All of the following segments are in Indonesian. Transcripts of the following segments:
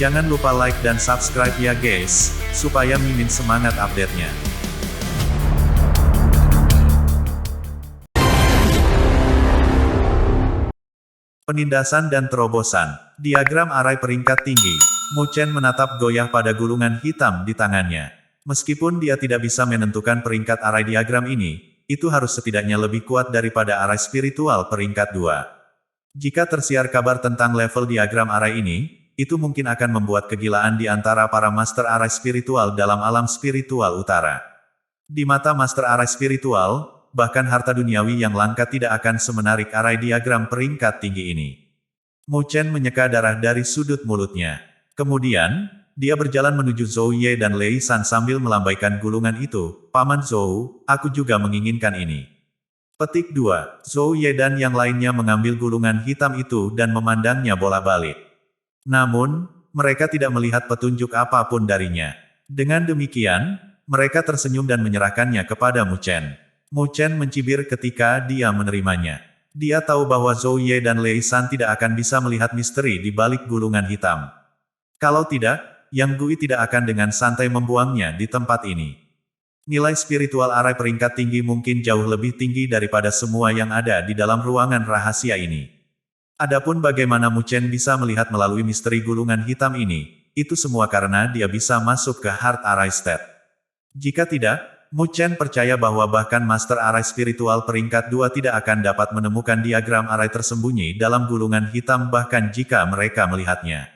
Jangan lupa like dan subscribe ya guys, supaya Mimin semangat update-nya. Penindasan dan terobosan. Diagram arai peringkat tinggi. Mu Chen menatap goyah pada gulungan hitam di tangannya. Meskipun dia tidak bisa menentukan peringkat arai diagram ini, itu harus setidaknya lebih kuat daripada arai spiritual peringkat 2. Jika tersiar kabar tentang level diagram arai ini, itu mungkin akan membuat kegilaan di antara para master arai spiritual dalam alam spiritual utara. Di mata master arai spiritual, bahkan harta duniawi yang langka tidak akan semenarik arai diagram peringkat tinggi ini. Mu Chen menyeka darah dari sudut mulutnya. Kemudian, dia berjalan menuju Zhou Ye dan Lei San sambil melambaikan gulungan itu. Paman Zhou, aku juga menginginkan ini. Petik 2. Zhou Ye dan yang lainnya mengambil gulungan hitam itu dan memandangnya bolak-balik. Namun, mereka tidak melihat petunjuk apapun darinya. Dengan demikian, mereka tersenyum dan menyerahkannya kepada Mu Chen. Mu Chen mencibir ketika dia menerimanya. Dia tahu bahwa Zhou Ye dan Lei San tidak akan bisa melihat misteri di balik gulungan hitam. Kalau tidak, Yang Gui tidak akan dengan santai membuangnya di tempat ini. Nilai spiritual arai peringkat tinggi mungkin jauh lebih tinggi daripada semua yang ada di dalam ruangan rahasia ini. Adapun bagaimana Mu Chen bisa melihat melalui misteri gulungan hitam ini, itu semua karena dia bisa masuk ke Heart Arai State. Jika tidak, Mu Chen percaya bahwa bahkan Master Arai Spiritual peringkat 2 tidak akan dapat menemukan diagram arai tersembunyi dalam gulungan hitam bahkan jika mereka melihatnya.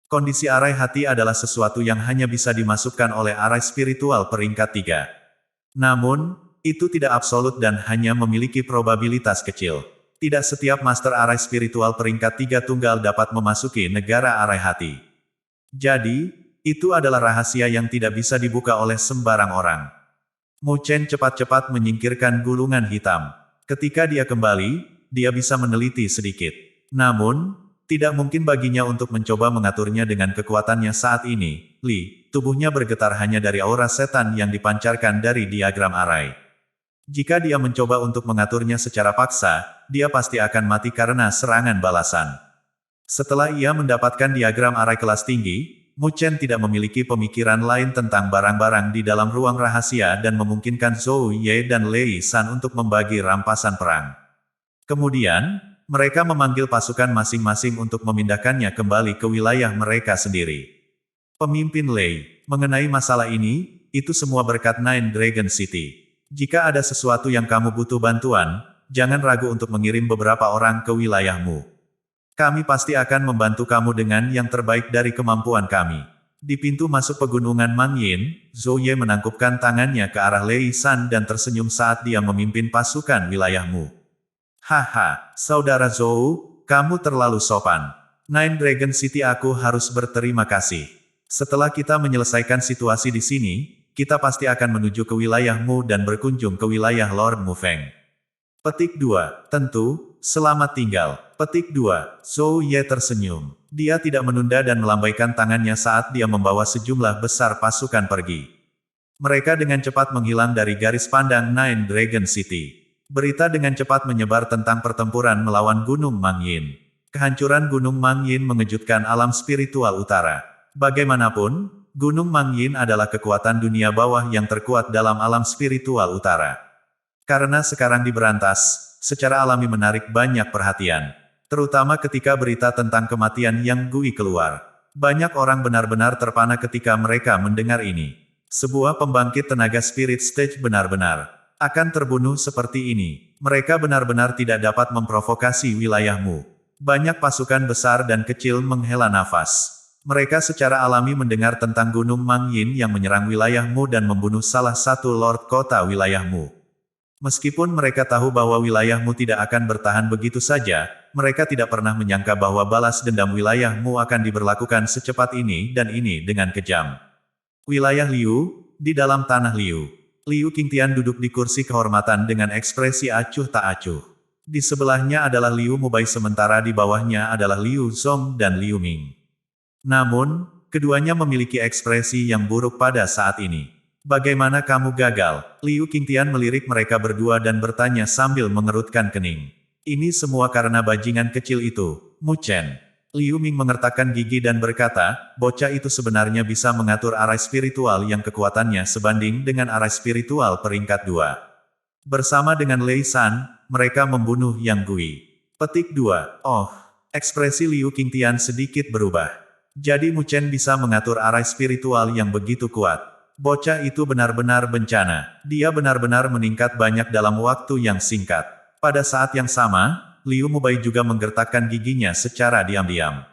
Kondisi arai hati adalah sesuatu yang hanya bisa dimasukkan oleh arai spiritual peringkat 3. Namun, itu tidak absolut dan hanya memiliki probabilitas kecil. Tidak setiap Master Arai Spiritual peringkat 3 tunggal dapat memasuki negara arai hati. Jadi, itu adalah rahasia yang tidak bisa dibuka oleh sembarang orang. Mu Chen cepat-cepat menyingkirkan gulungan hitam. Ketika dia kembali, dia bisa meneliti sedikit. Namun, tidak mungkin baginya untuk mencoba mengaturnya dengan kekuatannya saat ini. Tubuhnya bergetar hanya dari aura setan yang dipancarkan dari diagram arai. Jika dia mencoba untuk mengaturnya secara paksa, dia pasti akan mati karena serangan balasan. Setelah ia mendapatkan diagram arai kelas tinggi, Mu Chen tidak memiliki pemikiran lain tentang barang-barang di dalam ruang rahasia dan memungkinkan Zhou Ye dan Lei San untuk membagi rampasan perang. Kemudian, mereka memanggil pasukan masing-masing untuk memindahkannya kembali ke wilayah mereka sendiri. Pemimpin Lei, mengenai masalah ini, itu semua berkat Nine Dragon City. Jika ada sesuatu yang kamu butuh bantuan, jangan ragu untuk mengirim beberapa orang ke wilayahmu. Kami pasti akan membantu kamu dengan yang terbaik dari kemampuan kami. Di pintu masuk pegunungan Mang Yin, Zhou Ye menangkupkan tangannya ke arah Lei San dan tersenyum saat dia memimpin pasukan wilayahmu. Haha, saudara Zhou, kamu terlalu sopan. Nine Dragon City aku harus berterima kasih. Setelah kita menyelesaikan situasi di sini, kita pasti akan menuju ke wilayahmu dan berkunjung ke wilayah Lord Mu Feng. Petik 2. Tentu, selamat tinggal. Petik 2. Zhou Ye tersenyum. Dia tidak menunda dan melambaikan tangannya saat dia membawa sejumlah besar pasukan pergi. Mereka dengan cepat menghilang dari garis pandang Nine Dragon City. Berita dengan cepat menyebar tentang pertempuran melawan Gunung Mang Yin. Kehancuran Gunung Mang Yin mengejutkan alam spiritual utara. Bagaimanapun, Gunung Mang Yin adalah kekuatan dunia bawah yang terkuat dalam alam spiritual utara. Karena sekarang diberantas, secara alami menarik banyak perhatian. Terutama ketika berita tentang kematian Yang Gui keluar. Banyak orang benar-benar terpana ketika mereka mendengar ini. Sebuah pembangkit tenaga spirit stage benar-benar akan terbunuh seperti ini. Mereka benar-benar tidak dapat memprovokasi wilayahmu. Banyak pasukan besar dan kecil menghela nafas. Mereka secara alami mendengar tentang Gunung Mang Yin yang menyerang wilayahmu dan membunuh salah satu lord kota wilayahmu. Meskipun mereka tahu bahwa wilayahmu tidak akan bertahan begitu saja, mereka tidak pernah menyangka bahwa balas dendam wilayahmu akan diberlakukan secepat ini dan ini dengan kejam. Wilayah Liu, di dalam tanah Liu. Liu Qingtian duduk di kursi kehormatan dengan ekspresi acuh tak acuh. Di sebelahnya adalah Liu Mubai sementara di bawahnya adalah Liu Zong dan Liu Ming. Namun, keduanya memiliki ekspresi yang buruk pada saat ini. Bagaimana kamu gagal? Liu Qingtian melirik mereka berdua dan bertanya sambil mengerutkan kening. Ini semua karena bajingan kecil itu, Mu Chen. Liu Ming mengertakkan gigi dan berkata, bocah itu sebenarnya bisa mengatur arai spiritual yang kekuatannya sebanding dengan arai spiritual peringkat 2. Bersama dengan Lei San, mereka membunuh Yang Gui. Petik 2. Oh, ekspresi Liu Qingtian sedikit berubah. Jadi Mu Chen bisa mengatur arai spiritual yang begitu kuat. Bocah itu benar-benar bencana. Dia benar-benar meningkat banyak dalam waktu yang singkat. Pada saat yang sama, Liu Mubai juga menggertakkan giginya secara diam-diam.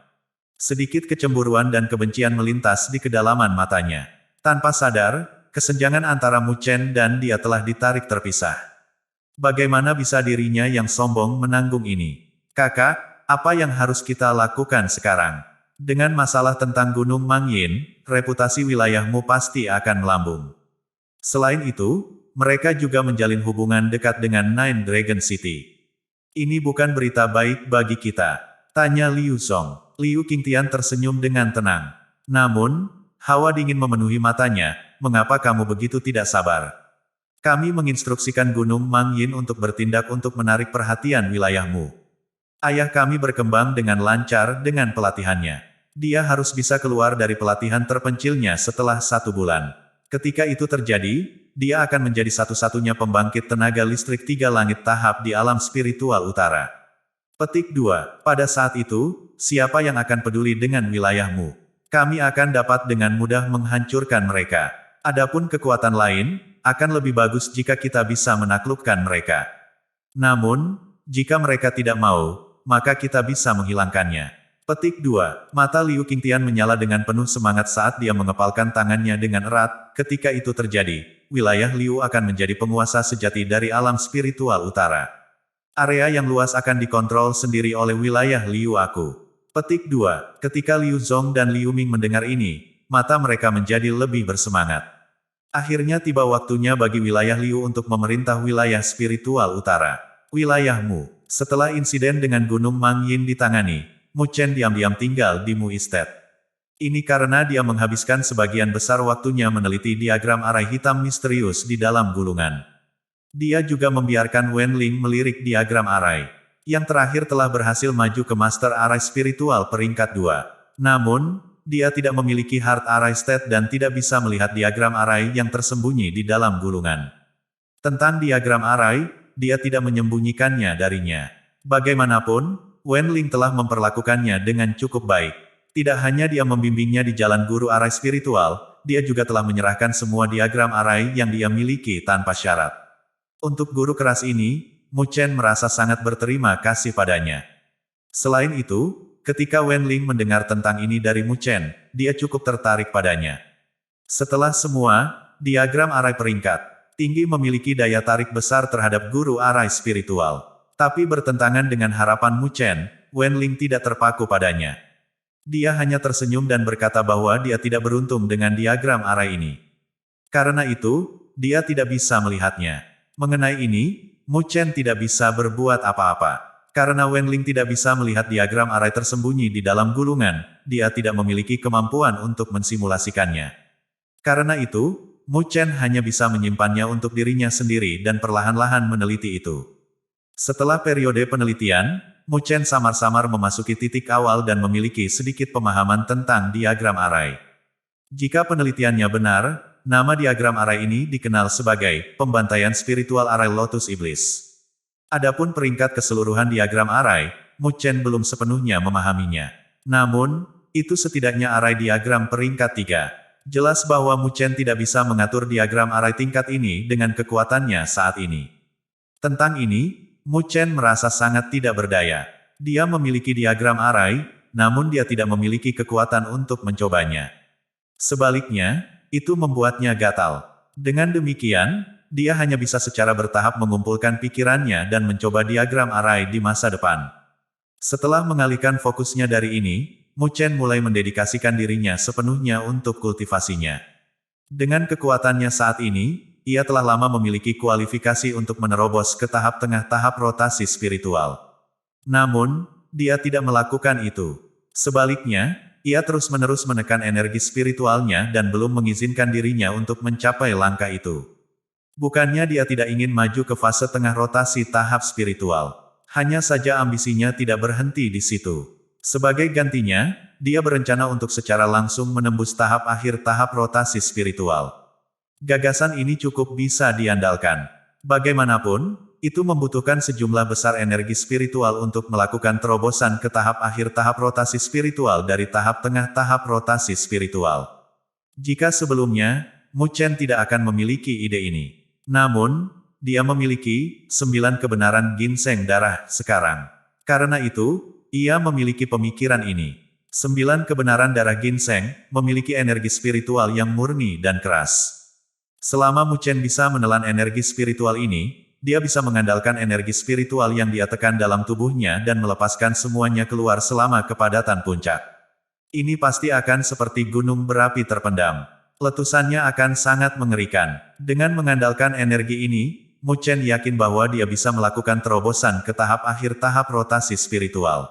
Sedikit kecemburuan dan kebencian melintas di kedalaman matanya. Tanpa sadar, kesenjangan antara Mu Chen dan dia telah ditarik terpisah. Bagaimana bisa dirinya yang sombong menanggung ini? Kakak, apa yang harus kita lakukan sekarang? Dengan masalah tentang Gunung Mangyin, reputasi wilayahmu pasti akan melambung. Selain itu, mereka juga menjalin hubungan dekat dengan Nine Dragon City. Ini bukan berita baik bagi kita, tanya Liu Song. Liu Qingtian tersenyum dengan tenang. Namun, hawa dingin memenuhi matanya, mengapa kamu begitu tidak sabar? Kami menginstruksikan Gunung Mangyin untuk bertindak untuk menarik perhatian wilayahmu. Ayah kami berkembang dengan lancar dengan pelatihannya. Dia harus bisa keluar dari pelatihan terpencilnya setelah 1 bulan. Ketika itu terjadi, dia akan menjadi satu-satunya pembangkit tenaga listrik 3 langit tahap di alam spiritual utara. Petik 2. Pada saat itu, siapa yang akan peduli dengan wilayahmu? Kami akan dapat dengan mudah menghancurkan mereka. Adapun kekuatan lain, akan lebih bagus jika kita bisa menaklukkan mereka. Namun, jika mereka tidak mau, maka kita bisa menghilangkannya. Petik 2. Mata Liu Qingtian menyala dengan penuh semangat saat dia mengepalkan tangannya dengan erat. Ketika itu terjadi, wilayah Liu akan menjadi penguasa sejati dari alam spiritual utara. Area yang luas akan dikontrol sendiri oleh wilayah Liu aku. Petik 2. Ketika Liu Zong dan Liu Ming mendengar ini, mata mereka menjadi lebih bersemangat. Akhirnya tiba waktunya bagi wilayah Liu untuk memerintah wilayah spiritual utara. Wilayahmu. Setelah insiden dengan Gunung Mangyin ditangani, Mu Chen diam-diam tinggal di Mu Estate. Ini karena dia menghabiskan sebagian besar waktunya meneliti diagram arai hitam misterius di dalam gulungan. Dia juga membiarkan Wen Ling melirik diagram arai. Yang terakhir telah berhasil maju ke Master Arai Spiritual peringkat 2. Namun, dia tidak memiliki Heart Arai State dan tidak bisa melihat diagram arai yang tersembunyi di dalam gulungan. Tentang diagram arai, dia tidak menyembunyikannya darinya. Bagaimanapun, Wen Ling telah memperlakukannya dengan cukup baik. Tidak hanya dia membimbingnya di jalan guru arai spiritual, dia juga telah menyerahkan semua diagram arai yang dia miliki tanpa syarat. Untuk guru keras ini, Mu Chen merasa sangat berterima kasih padanya. Selain itu, ketika Wen Ling mendengar tentang ini dari Mu Chen, dia cukup tertarik padanya. Setelah semua, diagram arai peringkat tinggi memiliki daya tarik besar terhadap guru arai spiritual. Tapi bertentangan dengan harapan Mu Chen, Wen Ling tidak terpaku padanya. Dia hanya tersenyum dan berkata bahwa dia tidak beruntung dengan diagram arai ini. Karena itu, dia tidak bisa melihatnya. Mengenai ini, Mu Chen tidak bisa berbuat apa-apa. Karena Wen Ling tidak bisa melihat diagram arai tersembunyi di dalam gulungan, dia tidak memiliki kemampuan untuk mensimulasikannya. Karena itu, Mu Chen hanya bisa menyimpannya untuk dirinya sendiri dan perlahan-lahan meneliti itu. Setelah periode penelitian, Mu Chen samar-samar memasuki titik awal dan memiliki sedikit pemahaman tentang diagram arai. Jika penelitiannya benar, nama diagram arai ini dikenal sebagai pembantaian spiritual arai Lotus Iblis. Adapun peringkat keseluruhan diagram arai, Mu Chen belum sepenuhnya memahaminya. Namun, itu setidaknya arai diagram peringkat 3. Jelas bahwa Mu Chen tidak bisa mengatur diagram arai tingkat ini dengan kekuatannya saat ini. Tentang ini, Mu Chen merasa sangat tidak berdaya. Dia memiliki diagram arai, namun dia tidak memiliki kekuatan untuk mencobanya. Sebaliknya, itu membuatnya gatal. Dengan demikian, dia hanya bisa secara bertahap mengumpulkan pikirannya dan mencoba diagram arai di masa depan. Setelah mengalihkan fokusnya dari ini, Mu Chen mulai mendedikasikan dirinya sepenuhnya untuk kultivasinya. Dengan kekuatannya saat ini, ia telah lama memiliki kualifikasi untuk menerobos ke tahap tengah tahap rotasi spiritual. Namun, dia tidak melakukan itu. Sebaliknya, ia terus-menerus menekan energi spiritualnya dan belum mengizinkan dirinya untuk mencapai langkah itu. Bukannya dia tidak ingin maju ke fase tengah rotasi tahap spiritual. Hanya saja ambisinya tidak berhenti di situ. Sebagai gantinya, dia berencana untuk secara langsung menembus tahap akhir tahap rotasi spiritual. Gagasan ini cukup bisa diandalkan. Bagaimanapun, itu membutuhkan sejumlah besar energi spiritual untuk melakukan terobosan ke tahap akhir tahap rotasi spiritual dari tahap tengah tahap rotasi spiritual. Jika sebelumnya, Mu Chen tidak akan memiliki ide ini. Namun, dia memiliki 9 kebenaran ginseng darah sekarang. Karena itu, ia memiliki pemikiran ini. 9 kebenaran darah ginseng memiliki energi spiritual yang murni dan keras. Selama Mu Chen bisa menelan energi spiritual ini, dia bisa mengandalkan energi spiritual yang dia tekan dalam tubuhnya dan melepaskan semuanya keluar selama kepadatan puncak. Ini pasti akan seperti gunung berapi terpendam. Letusannya akan sangat mengerikan. Dengan mengandalkan energi ini, Mu Chen yakin bahwa dia bisa melakukan terobosan ke tahap akhir tahap rotasi spiritual.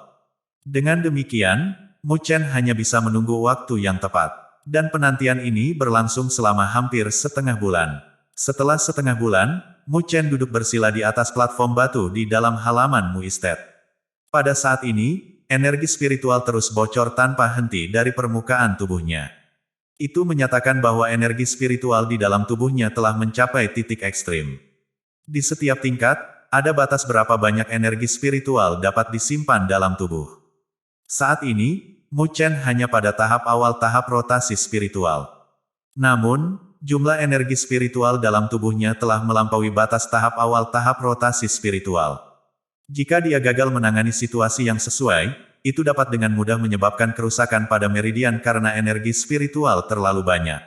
Dengan demikian, Mu Chen hanya bisa menunggu waktu yang tepat. Dan penantian ini berlangsung selama hampir setengah bulan. Setelah setengah bulan, Mu Chen duduk bersila di atas platform batu di dalam halaman Mu Estate. Pada saat ini, energi spiritual terus bocor tanpa henti dari permukaan tubuhnya. Itu menyatakan bahwa energi spiritual di dalam tubuhnya telah mencapai titik ekstrim. Di setiap tingkat, ada batas berapa banyak energi spiritual dapat disimpan dalam tubuh. Saat ini, Mu Chen hanya pada tahap awal tahap rotasi spiritual. Namun, jumlah energi spiritual dalam tubuhnya telah melampaui batas tahap awal tahap rotasi spiritual. Jika dia gagal menangani situasi yang sesuai, itu dapat dengan mudah menyebabkan kerusakan pada meridian karena energi spiritual terlalu banyak.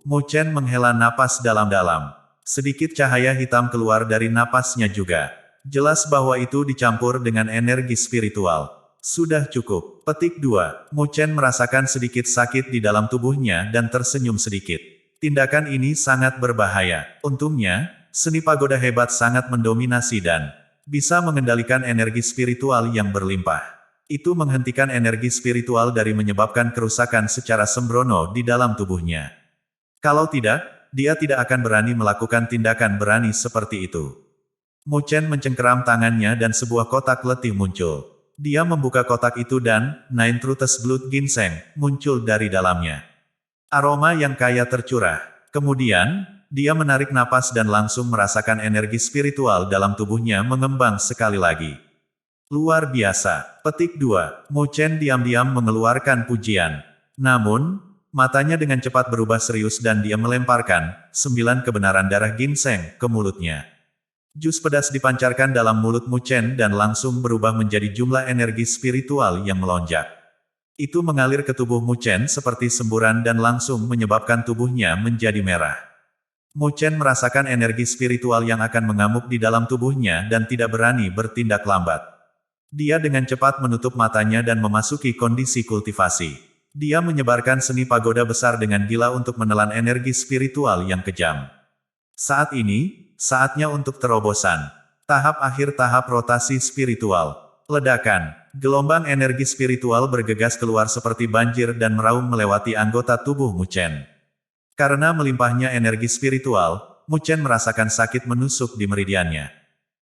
Mu Chen menghela napas dalam-dalam. Sedikit cahaya hitam keluar dari napasnya juga. Jelas bahwa itu dicampur dengan energi spiritual. Sudah cukup. Petik 2. Mu Chen merasakan sedikit sakit di dalam tubuhnya dan tersenyum sedikit. Tindakan ini sangat berbahaya. Untungnya, seni pagoda hebat sangat mendominasi dan bisa mengendalikan energi spiritual yang berlimpah. Itu menghentikan energi spiritual dari menyebabkan kerusakan secara sembrono di dalam tubuhnya. Kalau tidak, dia tidak akan berani melakukan tindakan berani seperti itu. Mu Chen mencengkeram tangannya dan sebuah kotak letih muncul. Dia membuka kotak itu dan Nine Truths Blood Ginseng muncul dari dalamnya. Aroma yang kaya tercurah. Kemudian, dia menarik napas dan langsung merasakan energi spiritual dalam tubuhnya mengembang sekali lagi. Luar biasa. Petik 2. Mu Chen diam-diam mengeluarkan pujian. Namun, matanya dengan cepat berubah serius dan dia melemparkan 9 kebenaran darah ginseng ke mulutnya. Jus pedas dipancarkan dalam mulut Mu Chen dan langsung berubah menjadi jumlah energi spiritual yang melonjak. Itu mengalir ke tubuh Mu Chen seperti semburan dan langsung menyebabkan tubuhnya menjadi merah. Mu Chen merasakan energi spiritual yang akan mengamuk di dalam tubuhnya dan tidak berani bertindak lambat. Dia dengan cepat menutup matanya dan memasuki kondisi kultivasi. Dia menyebarkan seni pagoda besar dengan gila untuk menelan energi spiritual yang kejam. Saat ini, saatnya untuk terobosan. Tahap akhir tahap rotasi spiritual. Ledakan. Gelombang energi spiritual bergegas keluar seperti banjir dan meraung melewati anggota tubuh Mu Chen. Karena melimpahnya energi spiritual, Mu Chen merasakan sakit menusuk di meridiannya.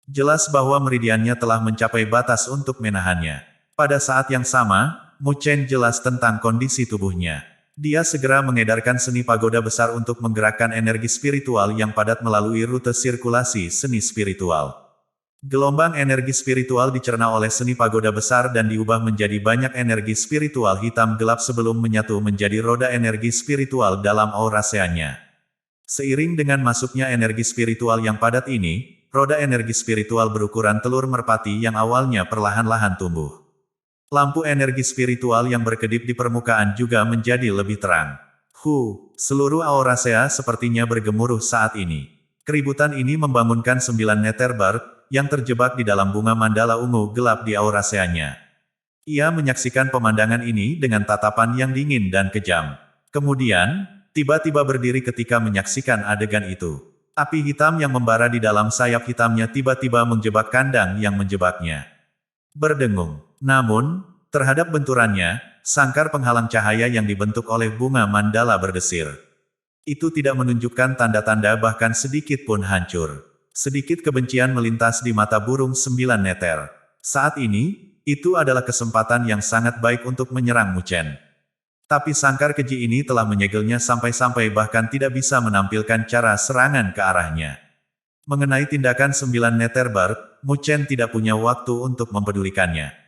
Jelas bahwa meridiannya telah mencapai batas untuk menahannya. Pada saat yang sama, Mu Chen jelas tentang kondisi tubuhnya. Dia segera mengedarkan seni pagoda besar untuk menggerakkan energi spiritual yang padat melalui rute sirkulasi seni spiritual. Gelombang energi spiritual dicerna oleh seni pagoda besar dan diubah menjadi banyak energi spiritual hitam gelap sebelum menyatu menjadi roda energi spiritual dalam auraseanya. Seiring dengan masuknya energi spiritual yang padat ini, roda energi spiritual berukuran telur merpati yang awalnya perlahan-lahan tumbuh. Lampu energi spiritual yang berkedip di permukaan juga menjadi lebih terang. Seluruh aurasea sepertinya bergemuruh saat ini. Keributan ini membangunkan 9 Netherbird, yang terjebak di dalam bunga mandala ungu gelap di auraseanya. Ia menyaksikan pemandangan ini dengan tatapan yang dingin dan kejam. Kemudian, tiba-tiba berdiri ketika menyaksikan adegan itu. Api hitam yang membara di dalam sayap hitamnya tiba-tiba menjebak kandang yang menjebaknya. Berdengung. Namun, terhadap benturannya, sangkar penghalang cahaya yang dibentuk oleh bunga mandala berdesir. Itu tidak menunjukkan tanda-tanda bahkan sedikit pun hancur. Sedikit kebencian melintas di mata burung 9 Nether. Saat ini, itu adalah kesempatan yang sangat baik untuk menyerang Mu Chen. Tapi sangkar keji ini telah menyegelnya sampai-sampai bahkan tidak bisa menampilkan cara serangan ke arahnya. Mengenai tindakan 9 Netherbark, Mu Chen tidak punya waktu untuk mempedulikannya.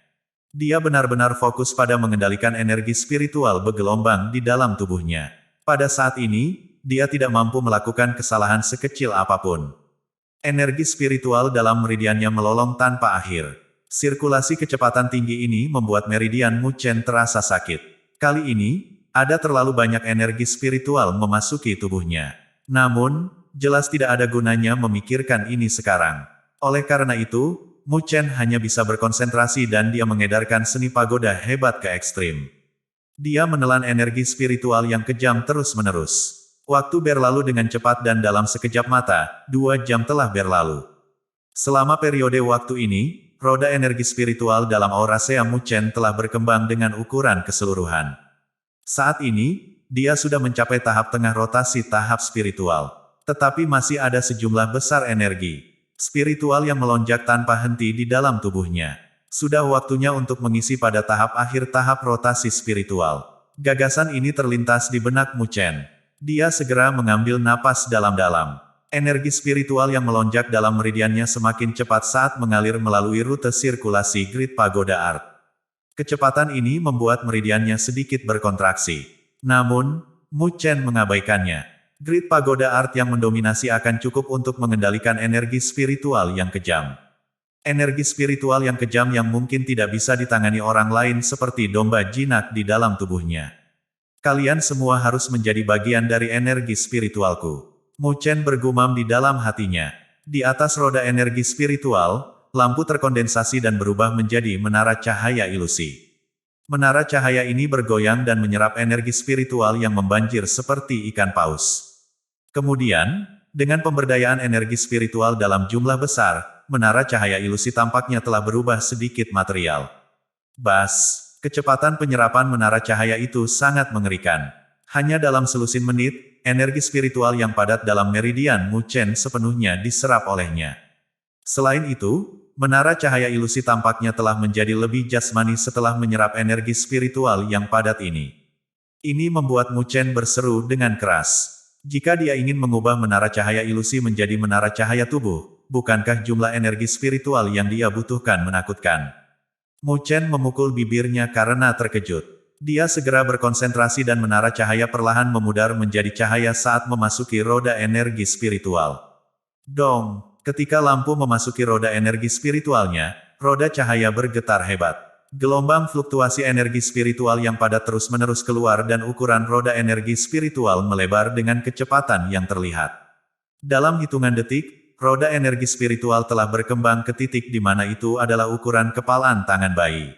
Dia benar-benar fokus pada mengendalikan energi spiritual bergelombang di dalam tubuhnya. Pada saat ini, dia tidak mampu melakukan kesalahan sekecil apapun. Energi spiritual dalam meridiannya melolong tanpa akhir. Sirkulasi kecepatan tinggi ini membuat meridian Mu Chen terasa sakit. Kali ini, ada terlalu banyak energi spiritual memasuki tubuhnya. Namun, jelas tidak ada gunanya memikirkan ini sekarang. Oleh karena itu, Mu Chen hanya bisa berkonsentrasi dan dia mengedarkan seni pagoda hebat ke ekstrim. Dia menelan energi spiritual yang kejam terus-menerus. Waktu berlalu dengan cepat dan dalam sekejap mata, 2 jam telah berlalu. Selama periode waktu ini, roda energi spiritual dalam aura Sea Mu Chen telah berkembang dengan ukuran keseluruhan. Saat ini, dia sudah mencapai tahap tengah rotasi tahap spiritual. Tetapi masih ada sejumlah besar energi spiritual yang melonjak tanpa henti di dalam tubuhnya. Sudah waktunya untuk mengisi pada tahap akhir tahap rotasi spiritual. Gagasan ini terlintas di benak Mu Chen. Dia segera mengambil napas dalam-dalam. Energi spiritual yang melonjak dalam meridiannya semakin cepat saat mengalir melalui rute sirkulasi Grid Pagoda Art. Kecepatan ini membuat meridiannya sedikit berkontraksi. Namun, Mu Chen mengabaikannya. Grid Pagoda Art yang mendominasi akan cukup untuk mengendalikan energi spiritual yang kejam. Energi spiritual yang kejam yang mungkin tidak bisa ditangani orang lain seperti domba jinak di dalam tubuhnya. Kalian semua harus menjadi bagian dari energi spiritualku. Mu Chen bergumam di dalam hatinya. Di atas roda energi spiritual, lampu terkondensasi dan berubah menjadi menara cahaya ilusi. Menara cahaya ini bergoyang dan menyerap energi spiritual yang membanjir seperti ikan paus. Kemudian, dengan pemberdayaan energi spiritual dalam jumlah besar, menara cahaya ilusi tampaknya telah berubah sedikit material. Bas, kecepatan penyerapan menara cahaya itu sangat mengerikan. Hanya dalam selusin menit, energi spiritual yang padat dalam meridian Mu Chen sepenuhnya diserap olehnya. Selain itu, menara cahaya ilusi tampaknya telah menjadi lebih jasmani setelah menyerap energi spiritual yang padat ini. Ini membuat Mu Chen berseru dengan keras. Jika dia ingin mengubah menara cahaya ilusi menjadi menara cahaya tubuh, bukankah jumlah energi spiritual yang dia butuhkan menakutkan? Mu Chen memukul bibirnya karena terkejut. Dia segera berkonsentrasi dan menara cahaya perlahan memudar menjadi cahaya saat memasuki roda energi spiritual. Dong! Ketika lampu memasuki roda energi spiritualnya, roda cahaya bergetar hebat. Gelombang fluktuasi energi spiritual yang padat terus-menerus keluar dan ukuran roda energi spiritual melebar dengan kecepatan yang terlihat. Dalam hitungan detik, roda energi spiritual telah berkembang ke titik di mana itu adalah ukuran kepalan tangan bayi.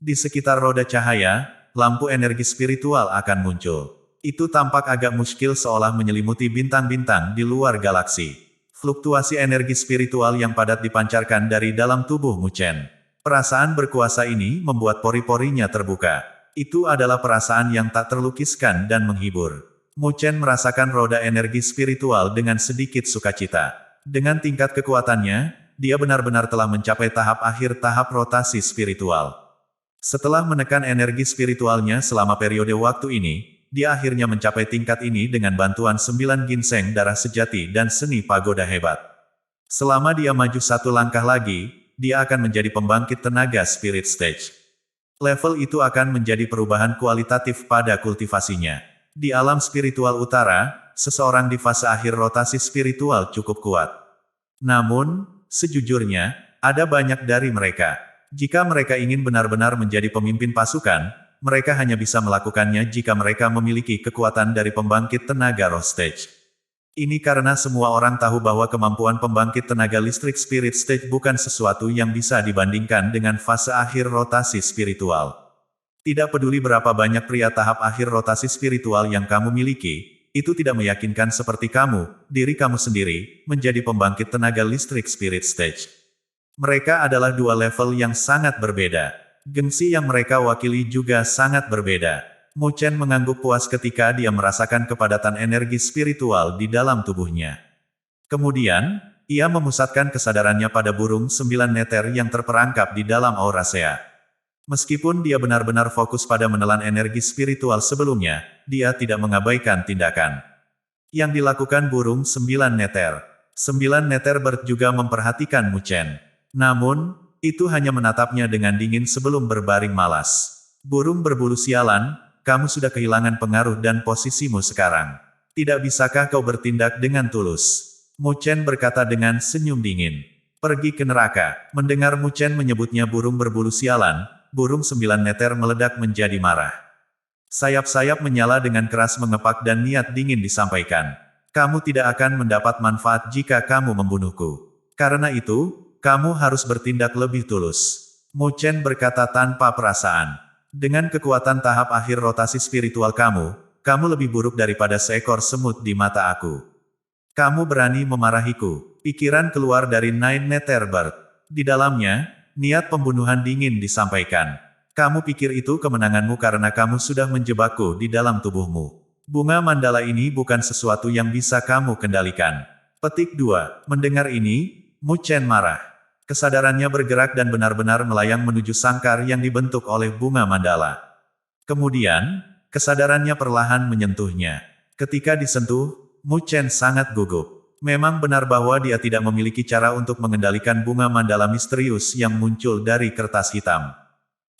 Di sekitar roda cahaya, lampu energi spiritual akan muncul. Itu tampak agak muskil seolah menyelimuti bintang-bintang di luar galaksi. Fluktuasi energi spiritual yang padat dipancarkan dari dalam tubuh Mu Chen. Perasaan berkuasa ini membuat pori-porinya terbuka. Itu adalah perasaan yang tak terlukiskan dan menghibur. Mu Chen merasakan roda energi spiritual dengan sedikit sukacita. Dengan tingkat kekuatannya, dia benar-benar telah mencapai tahap akhir tahap rotasi spiritual. Setelah menekan energi spiritualnya selama periode waktu ini, dia akhirnya mencapai tingkat ini dengan bantuan 9 ginseng darah sejati dan seni pagoda hebat. Selama dia maju satu langkah lagi, dia akan menjadi pembangkit tenaga spirit stage. Level itu akan menjadi perubahan kualitatif pada kultivasinya. Di alam spiritual utara, seseorang di fase akhir rotasi spiritual cukup kuat. Namun, sejujurnya, ada banyak dari mereka. Jika mereka ingin benar-benar menjadi pemimpin pasukan, mereka hanya bisa melakukannya jika mereka memiliki kekuatan dari pembangkit tenaga roh stage. Ini karena semua orang tahu bahwa kemampuan pembangkit tenaga listrik spirit stage bukan sesuatu yang bisa dibandingkan dengan fase akhir rotasi spiritual. Tidak peduli berapa banyak pria tahap akhir rotasi spiritual yang kamu miliki, itu tidak meyakinkan seperti kamu, diri kamu sendiri, menjadi pembangkit tenaga listrik spirit stage. Mereka adalah dua level yang sangat berbeda. Gengsi yang mereka wakili juga sangat berbeda. Mu Chen mengangguk puas ketika dia merasakan kepadatan energi spiritual di dalam tubuhnya. Kemudian, ia memusatkan kesadarannya pada burung 9 neter yang terperangkap di dalam Aurasea. Meskipun dia benar-benar fokus pada menelan energi spiritual sebelumnya, dia tidak mengabaikan tindakan yang dilakukan burung 9 neter. 9 neter Bird juga memperhatikan Mu Chen. Namun, itu hanya menatapnya dengan dingin sebelum berbaring malas. Burung berbulu sialan, kamu sudah kehilangan pengaruh dan posisimu sekarang. Tidak bisakah kau bertindak dengan tulus? Mu Chen berkata dengan senyum dingin. Pergi ke neraka. Mendengar Mu Chen menyebutnya burung berbulu sialan, burung 9 neter meledak menjadi marah. Sayap-sayap menyala dengan keras mengepak dan niat dingin disampaikan. Kamu tidak akan mendapat manfaat jika kamu membunuhku. Karena itu, kamu harus bertindak lebih tulus. Mu Chen berkata tanpa perasaan. Dengan kekuatan tahap akhir rotasi spiritual kamu lebih buruk daripada seekor semut di mata aku. Kamu berani memarahiku. Pikiran keluar dari 9 neter Bird. Di dalamnya, niat pembunuhan dingin disampaikan. Kamu pikir itu kemenanganmu karena kamu sudah menjebakku di dalam tubuhmu. Bunga mandala ini bukan sesuatu yang bisa kamu kendalikan. Petik 2. Mendengar ini, Mu Chen marah. Kesadarannya bergerak dan benar-benar melayang menuju sangkar yang dibentuk oleh bunga mandala. Kemudian, kesadarannya perlahan menyentuhnya. Ketika disentuh, Mu Chen sangat gugup. Memang benar bahwa dia tidak memiliki cara untuk mengendalikan bunga mandala misterius yang muncul dari kertas hitam.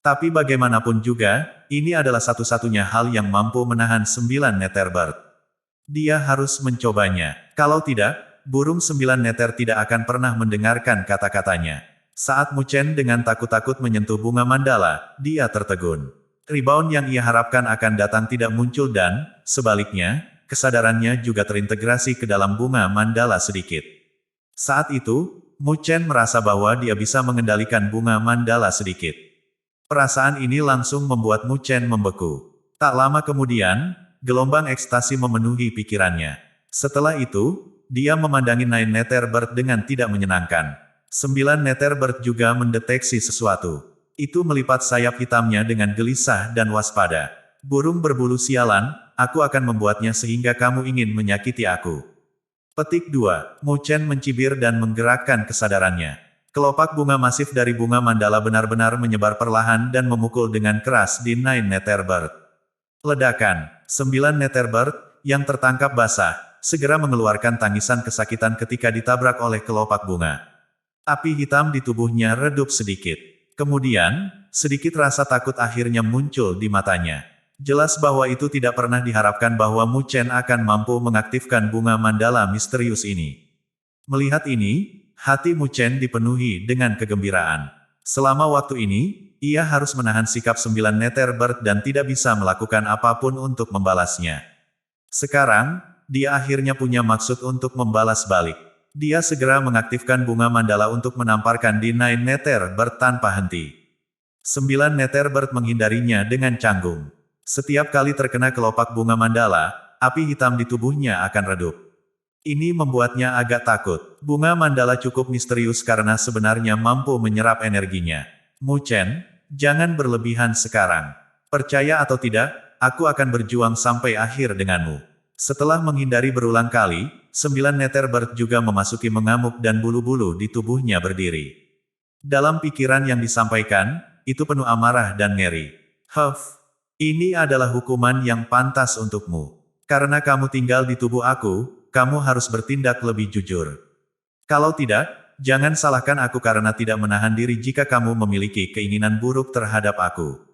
Tapi bagaimanapun juga, ini adalah satu-satunya hal yang mampu menahan 9 neter Bird. Dia harus mencobanya. Kalau tidak, burung 9 neter tidak akan pernah mendengarkan kata-katanya. Saat Mu Chen dengan takut-takut menyentuh bunga mandala, dia tertegun. Rebound yang ia harapkan akan datang tidak muncul dan, sebaliknya, kesadarannya juga terintegrasi ke dalam bunga mandala sedikit. Saat itu, Mu Chen merasa bahwa dia bisa mengendalikan bunga mandala sedikit. Perasaan ini langsung membuat Mu Chen membeku. Tak lama kemudian, gelombang ekstasi memenuhi pikirannya. Setelah itu, dia memandangi 9 neter Bird dengan tidak menyenangkan. 9 neter Bird juga mendeteksi sesuatu. Itu melipat sayap hitamnya dengan gelisah dan waspada. Burung berbulu sialan, aku akan membuatnya sehingga kamu ingin menyakiti aku. Petik 2. Mu Chen mencibir dan menggerakkan kesadarannya. Kelopak bunga masif dari bunga mandala benar-benar menyebar perlahan dan memukul dengan keras di 9 neter Bird. Ledakan. 9 neter Bird, yang tertangkap basah, segera mengeluarkan tangisan kesakitan ketika ditabrak oleh kelopak bunga. Api hitam di tubuhnya redup sedikit. Kemudian, sedikit rasa takut akhirnya muncul di matanya. Jelas bahwa itu tidak pernah diharapkan bahwa Mu Chen akan mampu mengaktifkan bunga mandala misterius ini. Melihat ini, hati Mu Chen dipenuhi dengan kegembiraan. Selama waktu ini, ia harus menahan sikap 9 neter Bird dan tidak bisa melakukan apapun untuk membalasnya. Sekarang, dia akhirnya punya maksud untuk membalas balik. Dia segera mengaktifkan bunga mandala untuk menamparkan di 9 neter Bird tanpa henti. 9 neter Bird menghindarinya dengan canggung. Setiap kali terkena kelopak bunga mandala, api hitam di tubuhnya akan redup. Ini membuatnya agak takut. Bunga mandala cukup misterius karena sebenarnya mampu menyerap energinya. Mu Chen, jangan berlebihan sekarang. Percaya atau tidak, aku akan berjuang sampai akhir denganmu. Setelah menghindari berulang kali, 9 neter Bird juga memasuki mengamuk dan bulu-bulu di tubuhnya berdiri. Dalam pikiran yang disampaikan, itu penuh amarah dan ngeri. Ini adalah hukuman yang pantas untukmu. Karena kamu tinggal di tubuh aku, kamu harus bertindak lebih jujur. Kalau tidak, jangan salahkan aku karena tidak menahan diri jika kamu memiliki keinginan buruk terhadap aku.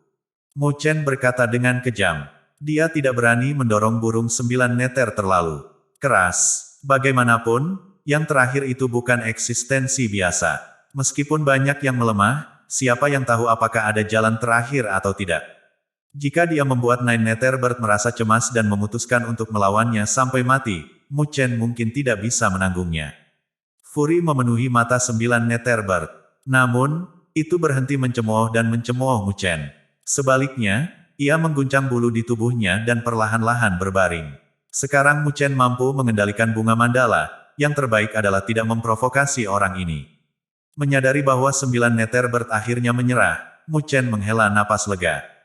Mu Chen berkata dengan kejam. Dia tidak berani mendorong burung 9 neter terlalu keras. Bagaimanapun, yang terakhir itu bukan eksistensi biasa. Meskipun banyak yang melemah, siapa yang tahu apakah ada jalan terakhir atau tidak. Jika dia membuat 9 neter Bird merasa cemas dan memutuskan untuk melawannya sampai mati, Mu Chen mungkin tidak bisa menanggungnya. Furi memenuhi mata 9 neter Bird. Namun, itu berhenti mencemooh dan mencemooh Mu Chen. Sebaliknya, ia mengguncang bulu di tubuhnya dan perlahan-lahan berbaring. Sekarang Mu Chen mampu mengendalikan bunga mandala, yang terbaik adalah tidak memprovokasi orang ini. Menyadari bahwa 9 neter Bird akhirnya menyerah, Mu Chen menghela napas lega.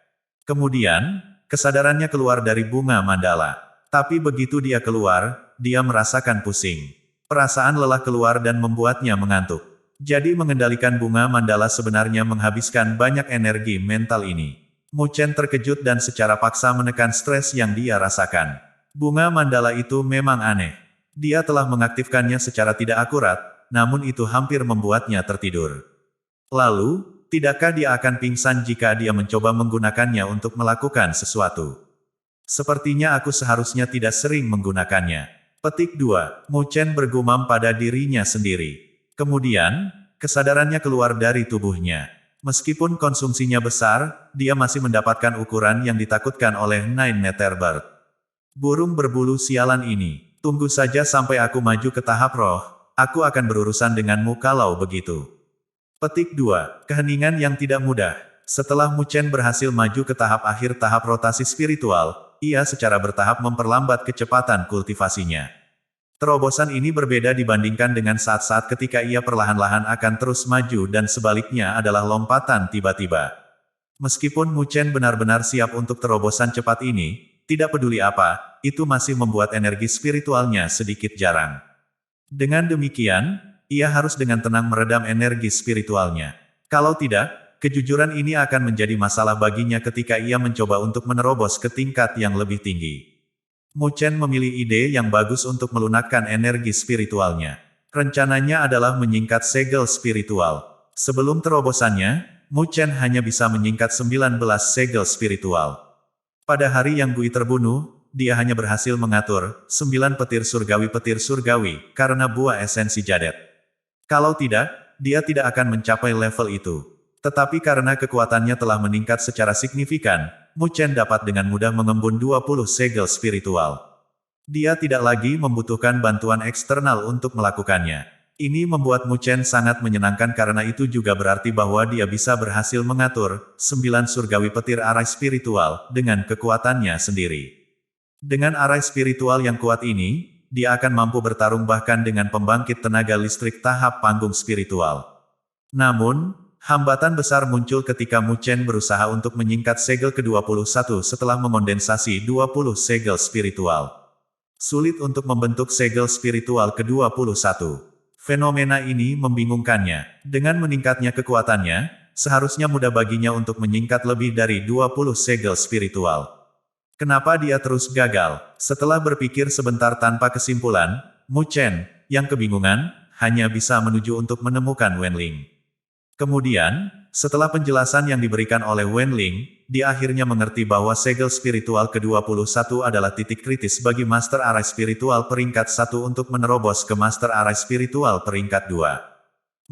Kemudian, kesadarannya keluar dari bunga mandala. Tapi begitu dia keluar, dia merasakan pusing. Perasaan lelah keluar dan membuatnya mengantuk. Jadi mengendalikan bunga mandala sebenarnya menghabiskan banyak energi mental ini. Mu Chen terkejut dan secara paksa menekan stres yang dia rasakan. Bunga mandala itu memang aneh. Dia telah mengaktifkannya secara tidak akurat, namun itu hampir membuatnya tertidur. Lalu, tidakkah dia akan pingsan jika dia mencoba menggunakannya untuk melakukan sesuatu? Sepertinya aku seharusnya tidak sering menggunakannya. Petik 2. Mu Chen bergumam pada dirinya sendiri. Kemudian, kesadarannya keluar dari tubuhnya. Meskipun konsumsinya besar, dia masih mendapatkan ukuran yang ditakutkan oleh Nine Nether Bird. Burung berbulu sialan ini, tunggu saja sampai aku maju ke tahap roh, aku akan berurusan denganmu kalau begitu. Petik 2. Keheningan yang tidak mudah. Setelah Mu Chen berhasil maju ke tahap akhir tahap rotasi spiritual, ia secara bertahap memperlambat kecepatan kultivasinya. Terobosan ini berbeda dibandingkan dengan saat-saat ketika ia perlahan-lahan akan terus maju dan sebaliknya adalah lompatan tiba-tiba. Meskipun Mu Chen benar-benar siap untuk terobosan cepat ini, tidak peduli apa, itu masih membuat energi spiritualnya sedikit jarang. Dengan demikian, ia harus dengan tenang meredam energi spiritualnya. Kalau tidak, kejujuran ini akan menjadi masalah baginya ketika ia mencoba untuk menerobos ke tingkat yang lebih tinggi. Mu Chen memilih ide yang bagus untuk melunakkan energi spiritualnya. Rencananya adalah menyingkat segel spiritual. Sebelum terobosannya, Mu Chen hanya bisa menyingkat 19 segel spiritual. Pada hari yang Gui terbunuh, dia hanya berhasil mengatur 9 petir surgawi karena buah esensi jadet. Kalau tidak, dia tidak akan mencapai level itu. Tetapi karena kekuatannya telah meningkat secara signifikan, Mu Chen dapat dengan mudah mengembun 20 segel spiritual. Dia tidak lagi membutuhkan bantuan eksternal untuk melakukannya. Ini membuat Mu Chen sangat menyenangkan karena itu juga berarti bahwa dia bisa berhasil mengatur 9 surgawi petir arai spiritual dengan kekuatannya sendiri. Dengan arai spiritual yang kuat ini, dia akan mampu bertarung bahkan dengan pembangkit tenaga listrik tahap panggung spiritual. Namun, hambatan besar muncul ketika Mu Chen berusaha untuk menyingkat segel ke-21 setelah memondensasi 20 segel spiritual. Sulit untuk membentuk segel spiritual ke-21. Fenomena ini membingungkannya. Dengan meningkatnya kekuatannya, seharusnya mudah baginya untuk menyingkat lebih dari 20 segel spiritual. Kenapa dia terus gagal? Setelah berpikir sebentar tanpa kesimpulan, Mu Chen, yang kebingungan, hanya bisa menuju untuk menemukan Wenling. Kemudian, setelah penjelasan yang diberikan oleh Wenling, dia akhirnya mengerti bahwa segel spiritual ke-21 adalah titik kritis bagi Master Arai Spiritual peringkat 1 untuk menerobos ke Master Arai Spiritual peringkat 2.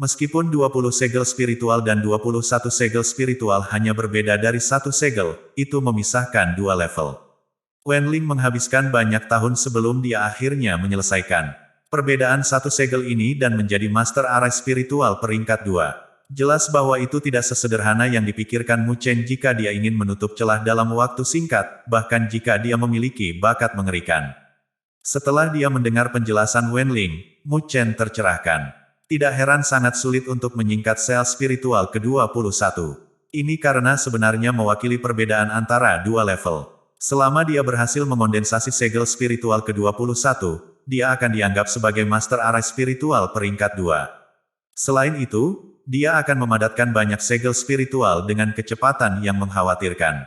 Meskipun 20 segel spiritual dan 21 segel spiritual hanya berbeda dari satu segel, itu memisahkan dua level. Wenling menghabiskan banyak tahun sebelum dia akhirnya menyelesaikan perbedaan satu segel ini dan menjadi Master Arai Spiritual peringkat 2. Jelas bahwa itu tidak sesederhana yang dipikirkan Mu Chen jika dia ingin menutup celah dalam waktu singkat, bahkan jika dia memiliki bakat mengerikan. Setelah dia mendengar penjelasan Wenling, Mu Chen tercerahkan. Tidak heran sangat sulit untuk menyingkat sel spiritual ke-21. Ini karena sebenarnya mewakili perbedaan antara dua level. Selama dia berhasil memondensasi segel spiritual ke-21, dia akan dianggap sebagai Master Arai Spiritual peringkat 2. Selain itu, dia akan memadatkan banyak segel spiritual dengan kecepatan yang mengkhawatirkan.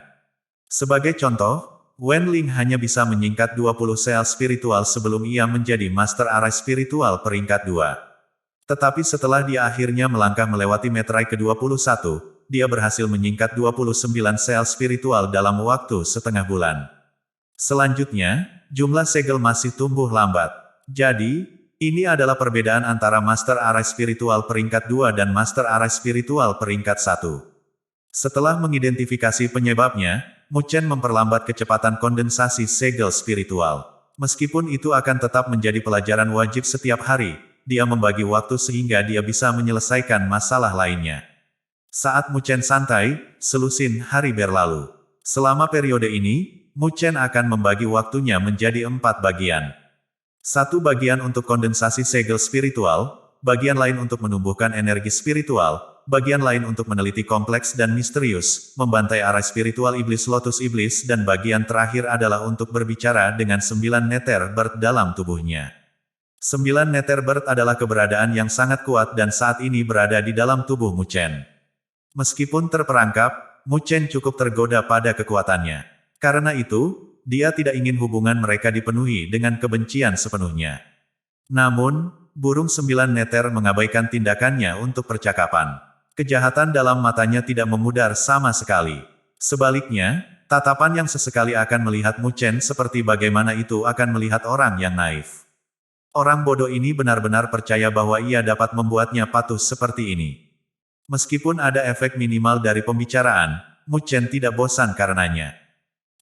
Sebagai contoh, Wenling hanya bisa menyingkat 20 sel spiritual sebelum ia menjadi Master Arai Spiritual peringkat 2. Tetapi setelah dia akhirnya melangkah melewati metrai ke-21, dia berhasil menyingkat 29 sel spiritual dalam waktu setengah bulan. Selanjutnya, jumlah segel masih tumbuh lambat. Jadi, ini adalah perbedaan antara Master Arai Spiritual peringkat 2 dan Master Arai Spiritual peringkat 1. Setelah mengidentifikasi penyebabnya, Mu Chen memperlambat kecepatan kondensasi segel spiritual. Meskipun itu akan tetap menjadi pelajaran wajib setiap hari, dia membagi waktu sehingga dia bisa menyelesaikan masalah lainnya. Saat Mu Chen santai, selusin hari berlalu. Selama periode ini, Mu Chen akan membagi waktunya menjadi 4 bagian. Satu bagian untuk kondensasi segel spiritual, bagian lain untuk menumbuhkan energi spiritual, bagian lain untuk meneliti kompleks dan misterius, membantai arai spiritual iblis lotus iblis dan bagian terakhir adalah untuk berbicara dengan 9 Nether Bird dalam tubuhnya. 9 Netherbird adalah keberadaan yang sangat kuat dan saat ini berada di dalam tubuh Mu Chen. Meskipun terperangkap, Mu Chen cukup tergoda pada kekuatannya. Karena itu, dia tidak ingin hubungan mereka dipenuhi dengan kebencian sepenuhnya. Namun, burung 9 Nether mengabaikan tindakannya untuk percakapan. Kejahatan dalam matanya tidak memudar sama sekali. Sebaliknya, tatapan yang sesekali akan melihat Mu Chen seperti bagaimana itu akan melihat orang yang naif. Orang bodoh ini benar-benar percaya bahwa ia dapat membuatnya patuh seperti ini. Meskipun ada efek minimal dari pembicaraan, Mu Chen tidak bosan karenanya.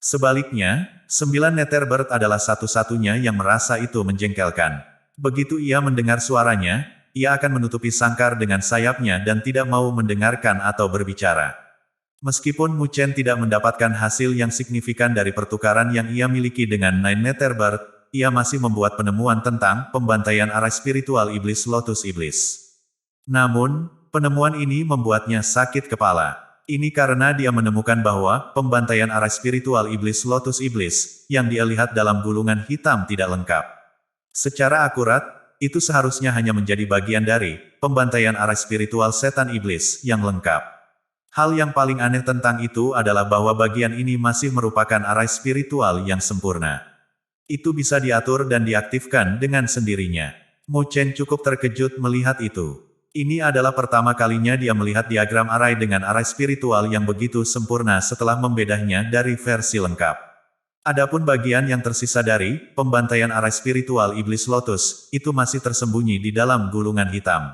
Sebaliknya, 9 Netherbird adalah satu-satunya yang merasa itu menjengkelkan. Begitu ia mendengar suaranya, ia akan menutupi sangkar dengan sayapnya dan tidak mau mendengarkan atau berbicara. Meskipun Mu Chen tidak mendapatkan hasil yang signifikan dari pertukaran yang ia miliki dengan 9 Netherbird, ia masih membuat penemuan tentang pembantaian arah spiritual iblis Lotus Iblis. Namun, penemuan ini membuatnya sakit kepala. Ini karena dia menemukan bahwa pembantaian arah spiritual iblis Lotus Iblis yang dia lihat dalam gulungan hitam tidak lengkap. Secara akurat, itu seharusnya hanya menjadi bagian dari pembantaian arah spiritual setan iblis yang lengkap. Hal yang paling aneh tentang itu adalah bahwa bagian ini masih merupakan arah spiritual yang sempurna. Itu bisa diatur dan diaktifkan dengan sendirinya. Mu Chen cukup terkejut melihat itu. Ini adalah pertama kalinya dia melihat diagram arai dengan arai spiritual yang begitu sempurna setelah membedahnya dari versi lengkap. Adapun bagian yang tersisa dari pembantaian arai spiritual iblis Lotus, itu masih tersembunyi di dalam gulungan hitam.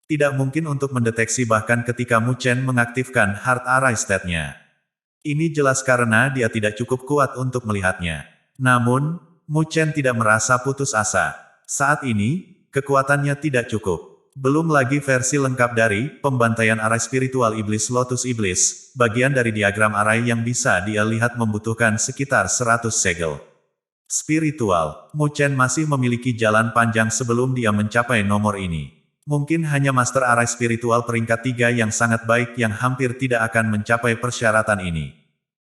Tidak mungkin untuk mendeteksi bahkan ketika Mu Chen mengaktifkan Heart Array State-nya. Ini jelas karena dia tidak cukup kuat untuk melihatnya. Namun, Mu Chen tidak merasa putus asa. Saat ini, kekuatannya tidak cukup. Belum lagi versi lengkap dari pembantaian arai spiritual iblis Lotus Iblis, bagian dari diagram arai yang bisa dia lihat membutuhkan sekitar 100 segel. Spiritual, Mu Chen masih memiliki jalan panjang sebelum dia mencapai nomor ini. Mungkin hanya Master Arai Spiritual peringkat 3 yang sangat baik yang hampir tidak akan mencapai persyaratan ini.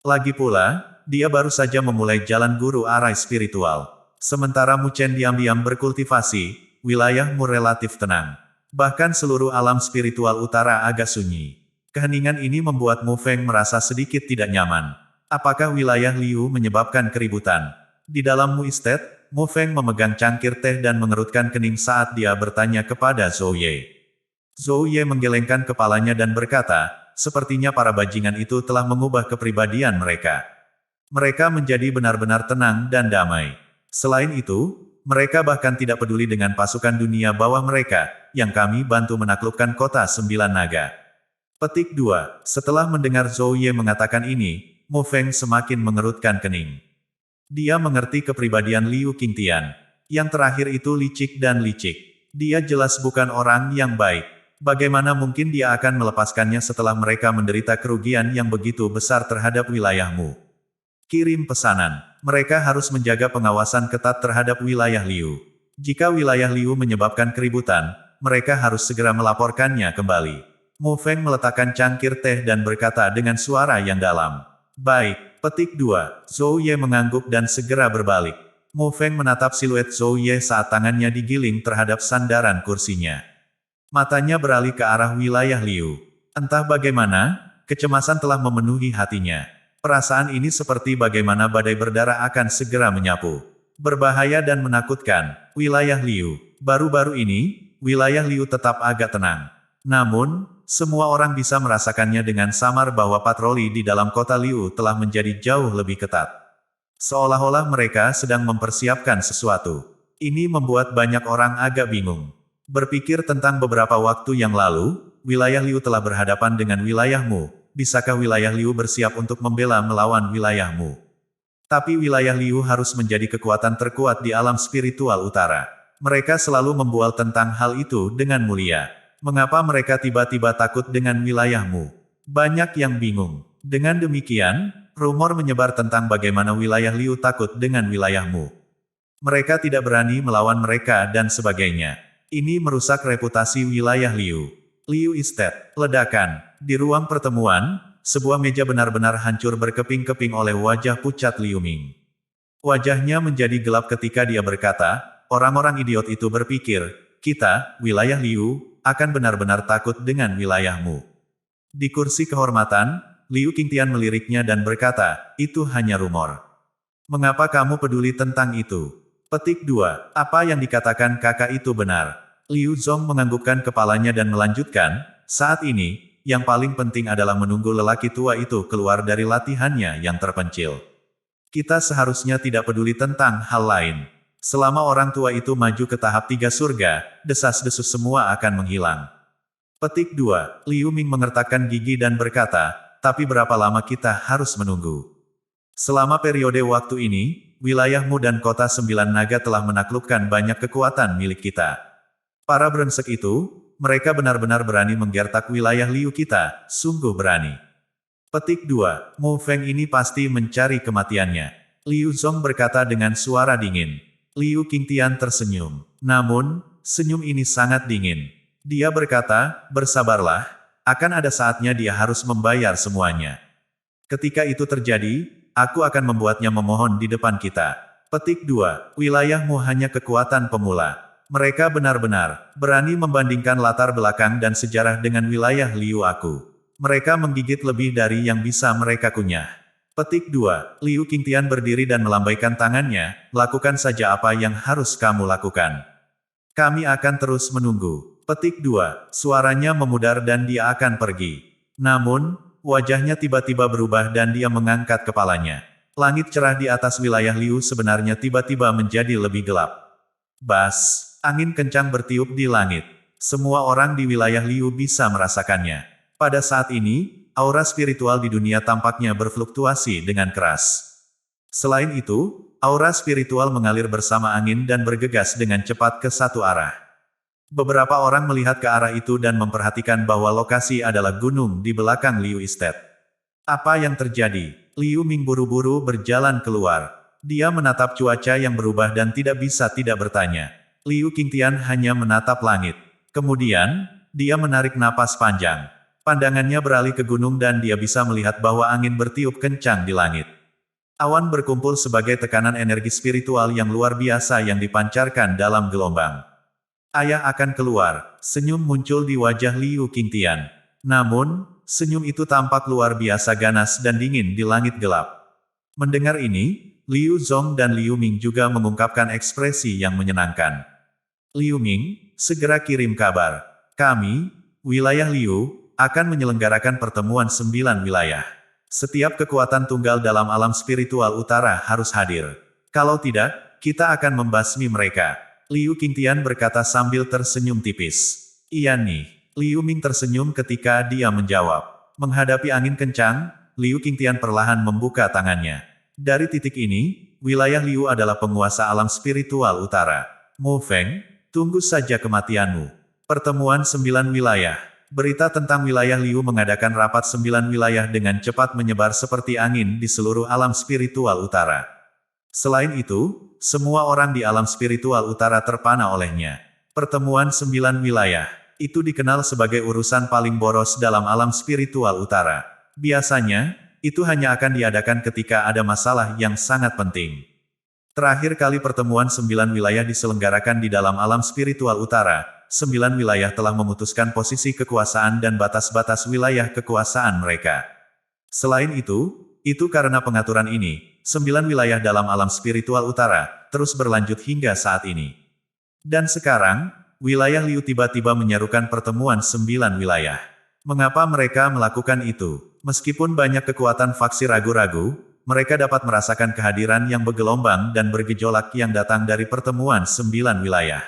Lagi pula, dia baru saja memulai jalan guru arai spiritual. Sementara Mu Chen diam-diam berkultivasi, wilayahmu relatif tenang. Bahkan seluruh alam spiritual utara agak sunyi. Keheningan ini membuat Mu Feng merasa sedikit tidak nyaman. Apakah wilayah Liu menyebabkan keributan? Di dalam Mu Estate, Mu Feng memegang cangkir teh dan mengerutkan kening saat dia bertanya kepada Zhou Ye. Zhou Ye menggelengkan kepalanya dan berkata, sepertinya para bajingan itu telah mengubah kepribadian mereka. Mereka menjadi benar-benar tenang dan damai. Selain itu, mereka bahkan tidak peduli dengan pasukan dunia bawah mereka, yang kami bantu menaklukkan kota 9 naga. Petik 2. Setelah mendengar Zhou Ye mengatakan ini, Mu Feng semakin mengerutkan kening. Dia mengerti kepribadian Liu Qingtian. Yang terakhir itu licik dan licik. Dia jelas bukan orang yang baik. Bagaimana mungkin dia akan melepaskannya setelah mereka menderita kerugian yang begitu besar terhadap wilayahmu? Kirim pesanan. Mereka harus menjaga pengawasan ketat terhadap wilayah Liu. Jika wilayah Liu menyebabkan keributan, mereka harus segera melaporkannya kembali. Mu Feng meletakkan cangkir teh dan berkata dengan suara yang dalam. Baik, petik 2. Zhou Ye mengangguk dan segera berbalik. Mu Feng menatap siluet Zhou Ye saat tangannya digiling terhadap sandaran kursinya. Matanya beralih ke arah wilayah Liu. Entah bagaimana, kecemasan telah memenuhi hatinya. Perasaan ini seperti bagaimana badai berdarah akan segera menyapu. Berbahaya dan menakutkan. Wilayah Liu. Baru-baru ini, wilayah Liu tetap agak tenang. Namun, semua orang bisa merasakannya dengan samar bahwa patroli di dalam kota Liu telah menjadi jauh lebih ketat. Seolah-olah mereka sedang mempersiapkan sesuatu. Ini membuat banyak orang agak bingung. Berpikir tentang beberapa waktu yang lalu, wilayah Liu telah berhadapan dengan wilayahmu. Bisakah wilayah Liu bersiap untuk membela melawan wilayahmu? Tapi wilayah Liu harus menjadi kekuatan terkuat di alam spiritual utara. Mereka selalu membual tentang hal itu dengan mulia. Mengapa mereka tiba-tiba takut dengan wilayahmu? Banyak yang bingung. Dengan demikian, rumor menyebar tentang bagaimana wilayah Liu takut dengan wilayahmu. Mereka tidak berani melawan mereka dan sebagainya. Ini merusak reputasi wilayah Liu. Liu Estate. Ledakan. Di ruang pertemuan, sebuah meja benar-benar hancur berkeping-keping oleh wajah pucat Liu Ming. Wajahnya menjadi gelap ketika dia berkata, orang-orang idiot itu berpikir, kita, wilayah Liu, akan benar-benar takut dengan wilayahmu. Di kursi kehormatan, Liu Qingtian meliriknya dan berkata, itu hanya rumor. Mengapa kamu peduli tentang itu? Petik 2. Apa yang dikatakan kakak itu benar. Liu Zong menganggukkan kepalanya dan melanjutkan, saat ini, yang paling penting adalah menunggu lelaki tua itu keluar dari latihannya yang terpencil. Kita seharusnya tidak peduli tentang hal lain. Selama orang tua itu maju ke tahap 3 surga, desas-desus semua akan menghilang. Petik 2. Liu Ming mengertakkan gigi dan berkata, tapi berapa lama kita harus menunggu? Selama periode waktu ini, wilayahmu dan kota 9 naga telah menaklukkan banyak kekuatan milik kita. Para brengsek itu, mereka benar-benar berani menggertak wilayah Liu kita, sungguh berani. Petik 2. Mu Feng ini pasti mencari kematiannya. Liu Zong berkata dengan suara dingin. Liu Qingtian tersenyum. Namun, senyum ini sangat dingin. Dia berkata, bersabarlah, akan ada saatnya dia harus membayar semuanya. Ketika itu terjadi, aku akan membuatnya memohon di depan kita. Petik 2. Wilayahmu hanya kekuatan pemula. Mereka benar-benar berani membandingkan latar belakang dan sejarah dengan wilayah Liu aku. Mereka menggigit lebih dari yang bisa mereka kunyah. Petik 2. Liu Qingtian berdiri dan melambaikan tangannya, lakukan saja apa yang harus kamu lakukan. Kami akan terus menunggu. Petik 2. Suaranya memudar dan dia akan pergi. Namun, wajahnya tiba-tiba berubah dan dia mengangkat kepalanya. Langit cerah di atas wilayah Liu sebenarnya tiba-tiba menjadi lebih gelap. Bas! Angin kencang bertiup di langit. Semua orang di wilayah Liu bisa merasakannya. Pada saat ini, aura spiritual di dunia tampaknya berfluktuasi dengan keras. Selain itu, aura spiritual mengalir bersama angin dan bergegas dengan cepat ke satu arah. Beberapa orang melihat ke arah itu dan memperhatikan bahwa lokasi adalah gunung di belakang Liu Estate. Apa yang terjadi? Liu Ming buru-buru berjalan keluar. Dia menatap cuaca yang berubah dan tidak bisa tidak bertanya. Liu Qingtian hanya menatap langit. Kemudian, dia menarik napas panjang. Pandangannya beralih ke gunung dan dia bisa melihat bahwa angin bertiup kencang di langit. Awan berkumpul sebagai tekanan energi spiritual yang luar biasa yang dipancarkan dalam gelombang. Ayah akan keluar. Senyum muncul di wajah Liu Qingtian. Namun, senyum itu tampak luar biasa ganas dan dingin di langit gelap. Mendengar ini, Liu Zong dan Liu Ming juga mengungkapkan ekspresi yang menyenangkan. Liu Ming, segera kirim kabar. Kami, wilayah Liu, akan menyelenggarakan pertemuan 9 wilayah. Setiap kekuatan tunggal dalam alam spiritual utara harus hadir. Kalau tidak, kita akan membasmi mereka. Liu Qingtian berkata sambil tersenyum tipis. Iya nih. Liu Ming tersenyum ketika dia menjawab. Menghadapi angin kencang, Liu Qingtian perlahan membuka tangannya. Dari titik ini, wilayah Liu adalah penguasa alam spiritual utara. Mu Feng, tunggu saja kematianmu. Pertemuan 9 wilayah. Berita tentang wilayah Liu mengadakan rapat 9 wilayah dengan cepat menyebar seperti angin di seluruh alam spiritual utara. Selain itu, semua orang di alam spiritual utara terpana olehnya. Pertemuan 9 wilayah. Itu dikenal sebagai urusan paling boros dalam alam spiritual utara. Biasanya, itu hanya akan diadakan ketika ada masalah yang sangat penting. Terakhir kali pertemuan 9 wilayah diselenggarakan di dalam alam spiritual utara, 9 wilayah telah memutuskan posisi kekuasaan dan batas-batas wilayah kekuasaan mereka. Selain itu karena pengaturan ini, 9 wilayah dalam alam spiritual utara, terus berlanjut hingga saat ini. Dan sekarang, wilayah Liu tiba-tiba menyerukan pertemuan 9 wilayah. Mengapa mereka melakukan itu? Meskipun banyak kekuatan faksi ragu-ragu, mereka dapat merasakan kehadiran yang bergelombang dan bergejolak yang datang dari pertemuan 9 wilayah.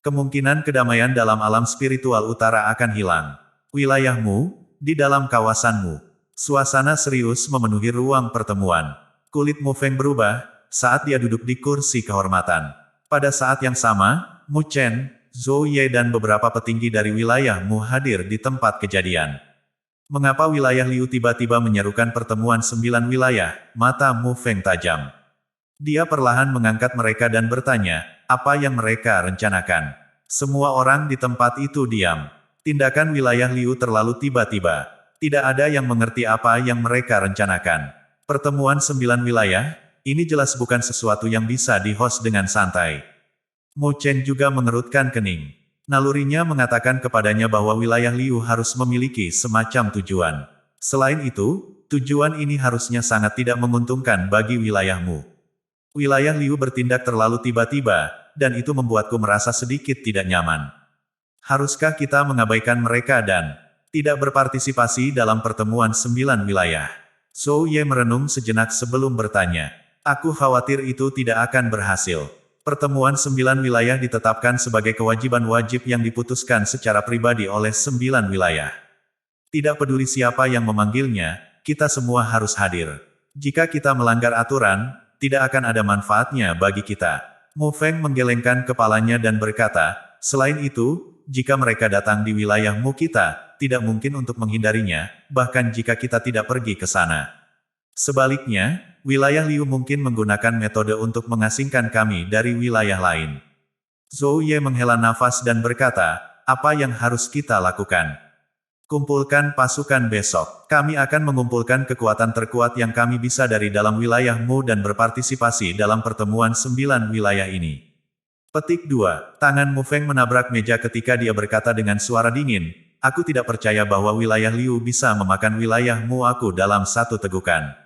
Kemungkinan kedamaian dalam alam spiritual utara akan hilang. Wilayahmu, di dalam kawasanmu. Suasana serius memenuhi ruang pertemuan. Kulit Mu Feng berubah, saat dia duduk di kursi kehormatan. Pada saat yang sama, Mu Chen, Zhou Ye dan beberapa petinggi dari wilayah Mu hadir di tempat kejadian. Mengapa wilayah Liu tiba-tiba menyerukan pertemuan 9 wilayah? Mata Mu Feng tajam. Dia perlahan mengangkat mereka dan bertanya, apa yang mereka rencanakan? Semua orang di tempat itu diam. Tindakan wilayah Liu terlalu tiba-tiba. Tidak ada yang mengerti apa yang mereka rencanakan. Pertemuan 9 wilayah, ini jelas bukan sesuatu yang bisa di-host dengan santai. Mu Chen juga mengerutkan kening. Nalurinya mengatakan kepadanya bahwa wilayah Liu harus memiliki semacam tujuan. Selain itu, tujuan ini harusnya sangat tidak menguntungkan bagi wilayahmu. Wilayah Liu bertindak terlalu tiba-tiba, dan itu membuatku merasa sedikit tidak nyaman. Haruskah kita mengabaikan mereka dan tidak berpartisipasi dalam pertemuan 9 wilayah? Zhou Ye merenung sejenak sebelum bertanya. Aku khawatir itu tidak akan berhasil. Pertemuan 9 wilayah ditetapkan sebagai kewajiban wajib yang diputuskan secara pribadi oleh 9 wilayah. Tidak peduli siapa yang memanggilnya, kita semua harus hadir. Jika kita melanggar aturan, tidak akan ada manfaatnya bagi kita. Mu Feng menggelengkan kepalanya dan berkata, selain itu, jika mereka datang di wilayahmu kita, tidak mungkin untuk menghindarinya, bahkan jika kita tidak pergi ke sana. Sebaliknya, wilayah Liu mungkin menggunakan metode untuk mengasingkan kami dari wilayah lain. Zhou Ye menghela nafas dan berkata, apa yang harus kita lakukan? Kumpulkan pasukan besok. Kami akan mengumpulkan kekuatan terkuat yang kami bisa dari dalam wilayahmu dan berpartisipasi dalam pertemuan 9 wilayah ini. Petik 2. Tangan Mu Feng menabrak meja ketika dia berkata dengan suara dingin, aku tidak percaya bahwa wilayah Liu bisa memakan wilayahmu aku dalam satu tegukan.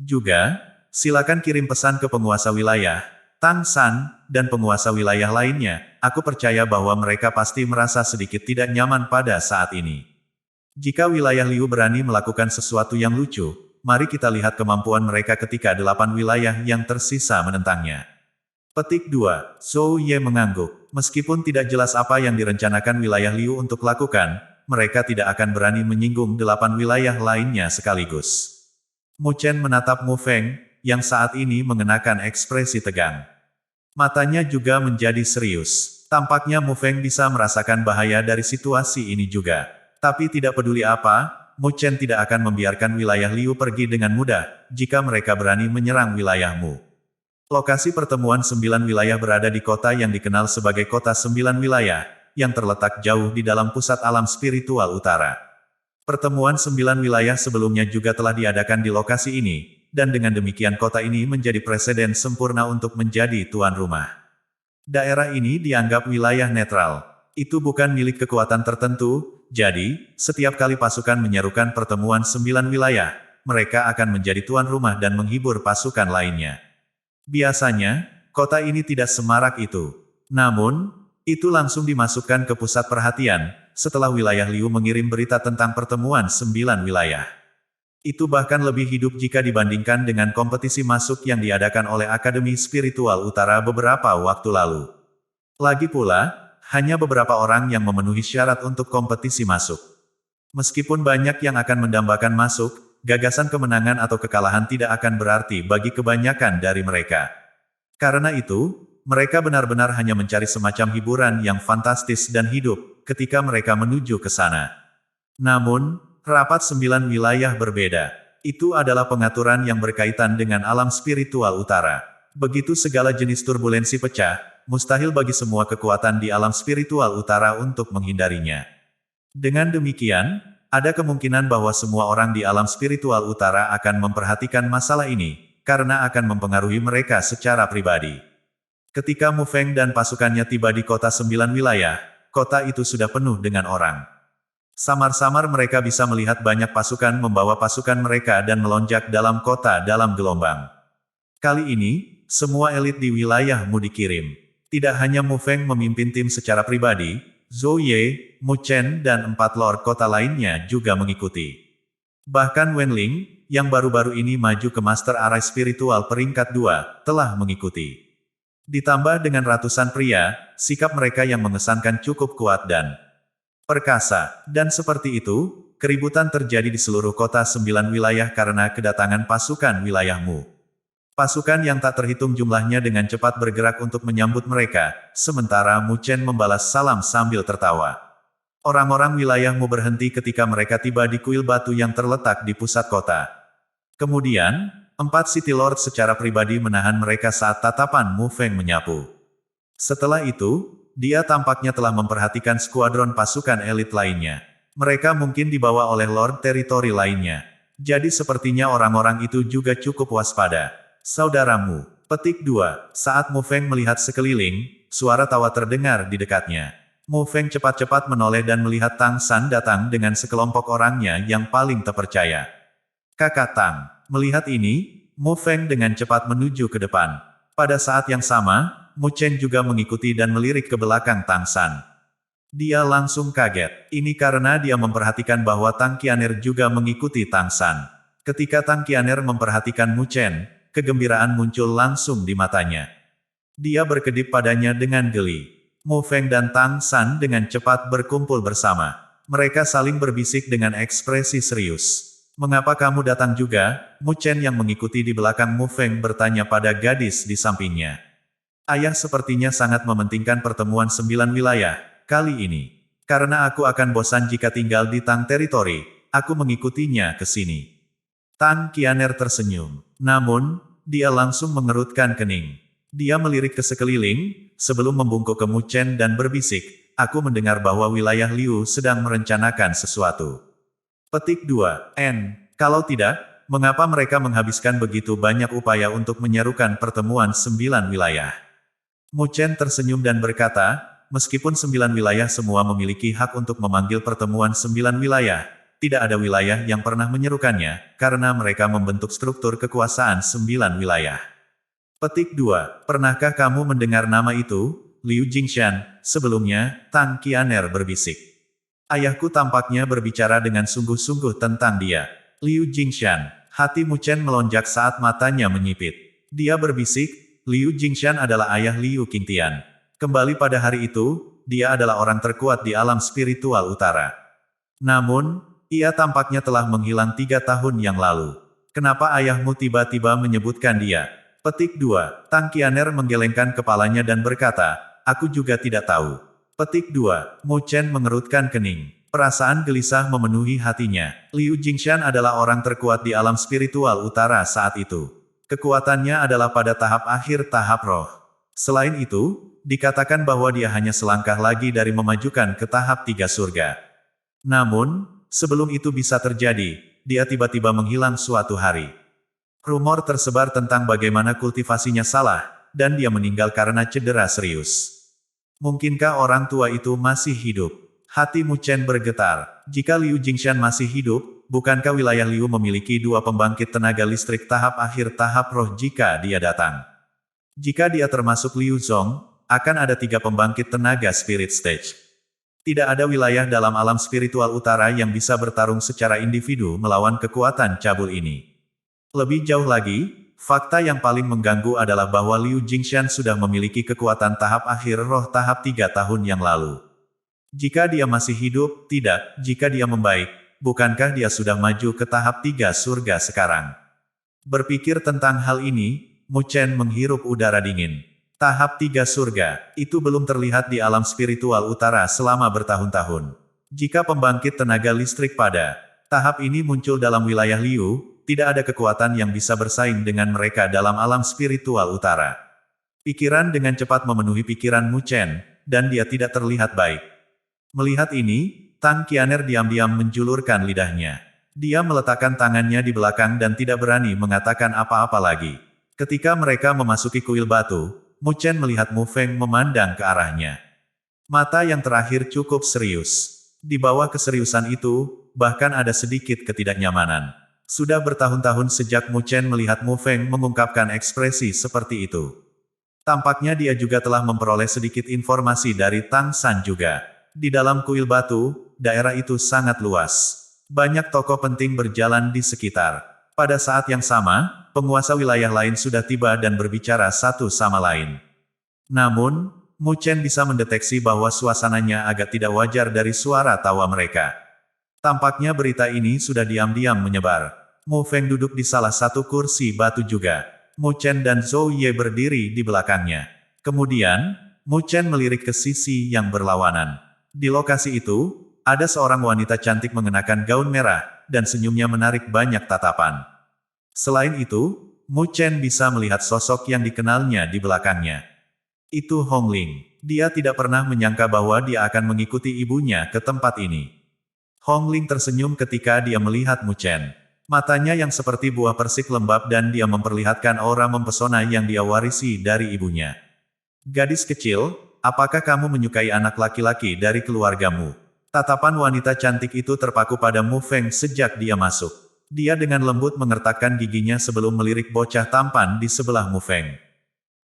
Juga, silakan kirim pesan ke penguasa wilayah, Tang San, dan penguasa wilayah lainnya, aku percaya bahwa mereka pasti merasa sedikit tidak nyaman pada saat ini. Jika wilayah Liu berani melakukan sesuatu yang lucu, mari kita lihat kemampuan mereka ketika 8 wilayah yang tersisa menentangnya. Petik 2. Zhou Ye mengangguk. Meskipun tidak jelas apa yang direncanakan wilayah Liu untuk lakukan, mereka tidak akan berani menyinggung 8 wilayah lainnya sekaligus. Mu Chen menatap Mu Feng, yang saat ini mengenakan ekspresi tegang. Matanya juga menjadi serius. Tampaknya Mu Feng bisa merasakan bahaya dari situasi ini juga. Tapi tidak peduli apa, Mu Chen tidak akan membiarkan wilayah Liu pergi dengan mudah, jika mereka berani menyerang wilayahmu. Lokasi pertemuan 9 wilayah berada di kota yang dikenal sebagai Kota 9 Wilayah, yang terletak jauh di dalam pusat alam spiritual utara. Pertemuan 9 wilayah sebelumnya juga telah diadakan di lokasi ini, dan dengan demikian kota ini menjadi preseden sempurna untuk menjadi tuan rumah. Daerah ini dianggap wilayah netral. Itu bukan milik kekuatan tertentu, jadi, setiap kali pasukan menyerukan pertemuan 9 wilayah, mereka akan menjadi tuan rumah dan menghibur pasukan lainnya. Biasanya, kota ini tidak semarak itu. Namun, itu langsung dimasukkan ke pusat perhatian, setelah wilayah Liu mengirim berita tentang pertemuan 9 wilayah. Itu bahkan lebih hidup jika dibandingkan dengan kompetisi masuk yang diadakan oleh Akademi Spiritual Utara beberapa waktu lalu. Lagi pula, hanya beberapa orang yang memenuhi syarat untuk kompetisi masuk. Meskipun banyak yang akan mendambakan masuk, gagasan kemenangan atau kekalahan tidak akan berarti bagi kebanyakan dari mereka. Karena itu, mereka benar-benar hanya mencari semacam hiburan yang fantastis dan hidup, ketika mereka menuju ke sana. Namun, rapat 9 wilayah berbeda. Itu adalah pengaturan yang berkaitan dengan alam spiritual utara. Begitu segala jenis turbulensi pecah, mustahil bagi semua kekuatan di alam spiritual utara untuk menghindarinya. Dengan demikian, ada kemungkinan bahwa semua orang di alam spiritual utara akan memperhatikan masalah ini, karena akan mempengaruhi mereka secara pribadi. Ketika Mu Feng dan pasukannya tiba di kota 9 wilayah, kota itu sudah penuh dengan orang. Samar-samar mereka bisa melihat banyak pasukan membawa pasukan mereka dan melonjak dalam kota dalam gelombang. Kali ini, semua elit di wilayahmu dikirim. Tidak hanya Mu Feng memimpin tim secara pribadi, Zhou Ye, Mu Chen dan 4 lord kota lainnya juga mengikuti. Bahkan Wen Ling, yang baru-baru ini maju ke Master Arai Spiritual peringkat 2, telah mengikuti. Ditambah dengan ratusan pria, sikap mereka yang mengesankan cukup kuat dan perkasa. Dan seperti itu, keributan terjadi di seluruh kota 9 wilayah karena kedatangan pasukan wilayahmu. Pasukan yang tak terhitung jumlahnya dengan cepat bergerak untuk menyambut mereka, sementara Mu Chen membalas salam sambil tertawa. Orang-orang wilayahmu berhenti ketika mereka tiba di kuil batu yang terletak di pusat kota. Kemudian, 4 City Lord secara pribadi menahan mereka saat tatapan Mu Feng menyapu. Setelah itu, dia tampaknya telah memperhatikan skuadron pasukan elit lainnya. Mereka mungkin dibawa oleh Lord teritori lainnya. Jadi sepertinya orang-orang itu juga cukup waspada. Saudaramu, Petik 2. Saat Mu Feng melihat sekeliling, suara tawa terdengar di dekatnya. Mu Feng cepat-cepat menoleh dan melihat Tang San datang dengan sekelompok orangnya yang paling terpercaya. Kakak Tang. Melihat ini, Mu Feng dengan cepat menuju ke depan. Pada saat yang sama, Mu Chen juga mengikuti dan melirik ke belakang Tang San. Dia langsung kaget. Ini karena dia memperhatikan bahwa Tang Qian'er juga mengikuti Tang San. Ketika Tang Qian'er memperhatikan Mu Chen, kegembiraan muncul langsung di matanya. Dia berkedip padanya dengan geli. Mu Feng dan Tang San dengan cepat berkumpul bersama. Mereka saling berbisik dengan ekspresi serius. Mengapa kamu datang juga? Mu Chen yang mengikuti di belakang Mu Feng bertanya pada gadis di sampingnya. Ayah sepertinya sangat mementingkan pertemuan 9 wilayah. Kali ini, karena aku akan bosan jika tinggal di Tang Teritori, aku mengikutinya ke sini. Tang Qian'er tersenyum. Namun, dia langsung mengerutkan kening. Dia melirik ke sekeliling, sebelum membungkuk ke Mu Chen dan berbisik, aku mendengar bahwa wilayah Liu sedang merencanakan sesuatu. Petik 2. Kalau tidak, mengapa mereka menghabiskan begitu banyak upaya untuk menyerukan pertemuan 9 wilayah? Mu Chen tersenyum dan berkata, meskipun 9 wilayah semua memiliki hak untuk memanggil pertemuan 9 wilayah, tidak ada wilayah yang pernah menyerukannya, karena mereka membentuk struktur kekuasaan 9 wilayah. Petik 2. Pernahkah kamu mendengar nama itu? Liu Jingshan. Sebelumnya, Tang Qian'er berbisik. Ayahku tampaknya berbicara dengan sungguh-sungguh tentang dia. Liu Jingshan. Hati Mu Chen melonjak saat matanya menyipit. Dia berbisik, Liu Jingshan adalah ayah Liu Qingtian. Kembali pada hari itu, dia adalah orang terkuat di alam spiritual utara. Namun, ia tampaknya telah menghilang 3 tahun yang lalu. Kenapa ayahmu tiba-tiba menyebutkan dia? Petik 2. Tang Qian'er menggelengkan kepalanya dan berkata, aku juga tidak tahu. Petik 2. Mu Chen mengerutkan kening. Perasaan gelisah memenuhi hatinya. Liu Jingshan adalah orang terkuat di alam spiritual utara saat itu. Kekuatannya adalah pada tahap akhir tahap roh. Selain itu, dikatakan bahwa dia hanya selangkah lagi dari memajukan ke tahap 3 surga. Namun, sebelum itu bisa terjadi, dia tiba-tiba menghilang suatu hari. Rumor tersebar tentang bagaimana kultivasinya salah, dan dia meninggal karena cedera serius. Mungkinkah orang tua itu masih hidup? Hati Mu Chen bergetar. Jika Liu Jingshan masih hidup, bukankah wilayah Liu memiliki 2 pembangkit tenaga listrik tahap akhir tahap roh jika dia datang? Jika dia termasuk Liu Zong, akan ada 3 pembangkit tenaga spirit stage. Tidak ada wilayah dalam alam spiritual utara yang bisa bertarung secara individu melawan kekuatan cabul ini. Lebih jauh lagi, fakta yang paling mengganggu adalah bahwa Liu Jingshan sudah memiliki kekuatan tahap akhir roh tahap 3 tahun yang lalu. Jika dia masih hidup, tidak, jika dia membaik, bukankah dia sudah maju ke tahap 3 surga sekarang? Berpikir tentang hal ini, Mu Chen menghirup udara dingin. Tahap 3 surga, itu belum terlihat di alam spiritual utara selama bertahun-tahun. Jika pembangkit tenaga listrik pada tahap ini muncul dalam wilayah Liu, tidak ada kekuatan yang bisa bersaing dengan mereka dalam alam spiritual utara. Pikiran dengan cepat memenuhi pikiran Mu Chen, dan dia tidak terlihat baik. Melihat ini, Tang Qian'er diam-diam menjulurkan lidahnya. Dia meletakkan tangannya di belakang dan tidak berani mengatakan apa-apa lagi. Ketika mereka memasuki kuil batu, Mu Chen melihat Mu Feng memandang ke arahnya. Mata yang terakhir cukup serius. Di bawah keseriusan itu, bahkan ada sedikit ketidaknyamanan. Sudah bertahun-tahun sejak Mu Chen melihat Mu Feng mengungkapkan ekspresi seperti itu. Tampaknya dia juga telah memperoleh sedikit informasi dari Tang San juga. Di dalam kuil batu, daerah itu sangat luas. Banyak tokoh penting berjalan di sekitar. Pada saat yang sama, penguasa wilayah lain sudah tiba dan berbicara satu sama lain. Namun, Mu Chen bisa mendeteksi bahwa suasananya agak tidak wajar dari suara tawa mereka. Tampaknya berita ini sudah diam-diam menyebar. Mu Feng duduk di salah satu kursi batu juga. Mu Chen dan Zhou Ye berdiri di belakangnya. Kemudian, Mu Chen melirik ke sisi yang berlawanan. Di lokasi itu, ada seorang wanita cantik mengenakan gaun merah, dan senyumnya menarik banyak tatapan. Selain itu, Mu Chen bisa melihat sosok yang dikenalnya di belakangnya. Itu Hong Ling. Dia tidak pernah menyangka bahwa dia akan mengikuti ibunya ke tempat ini. Hong Ling tersenyum ketika dia melihat Mu Chen. Matanya yang seperti buah persik lembab dan dia memperlihatkan aura mempesona yang dia warisi dari ibunya. Gadis kecil, apakah kamu menyukai anak laki-laki dari keluargamu? Tatapan wanita cantik itu terpaku pada Mu Feng sejak dia masuk. Dia dengan lembut mengertakkan giginya sebelum melirik bocah tampan di sebelah Mu Feng.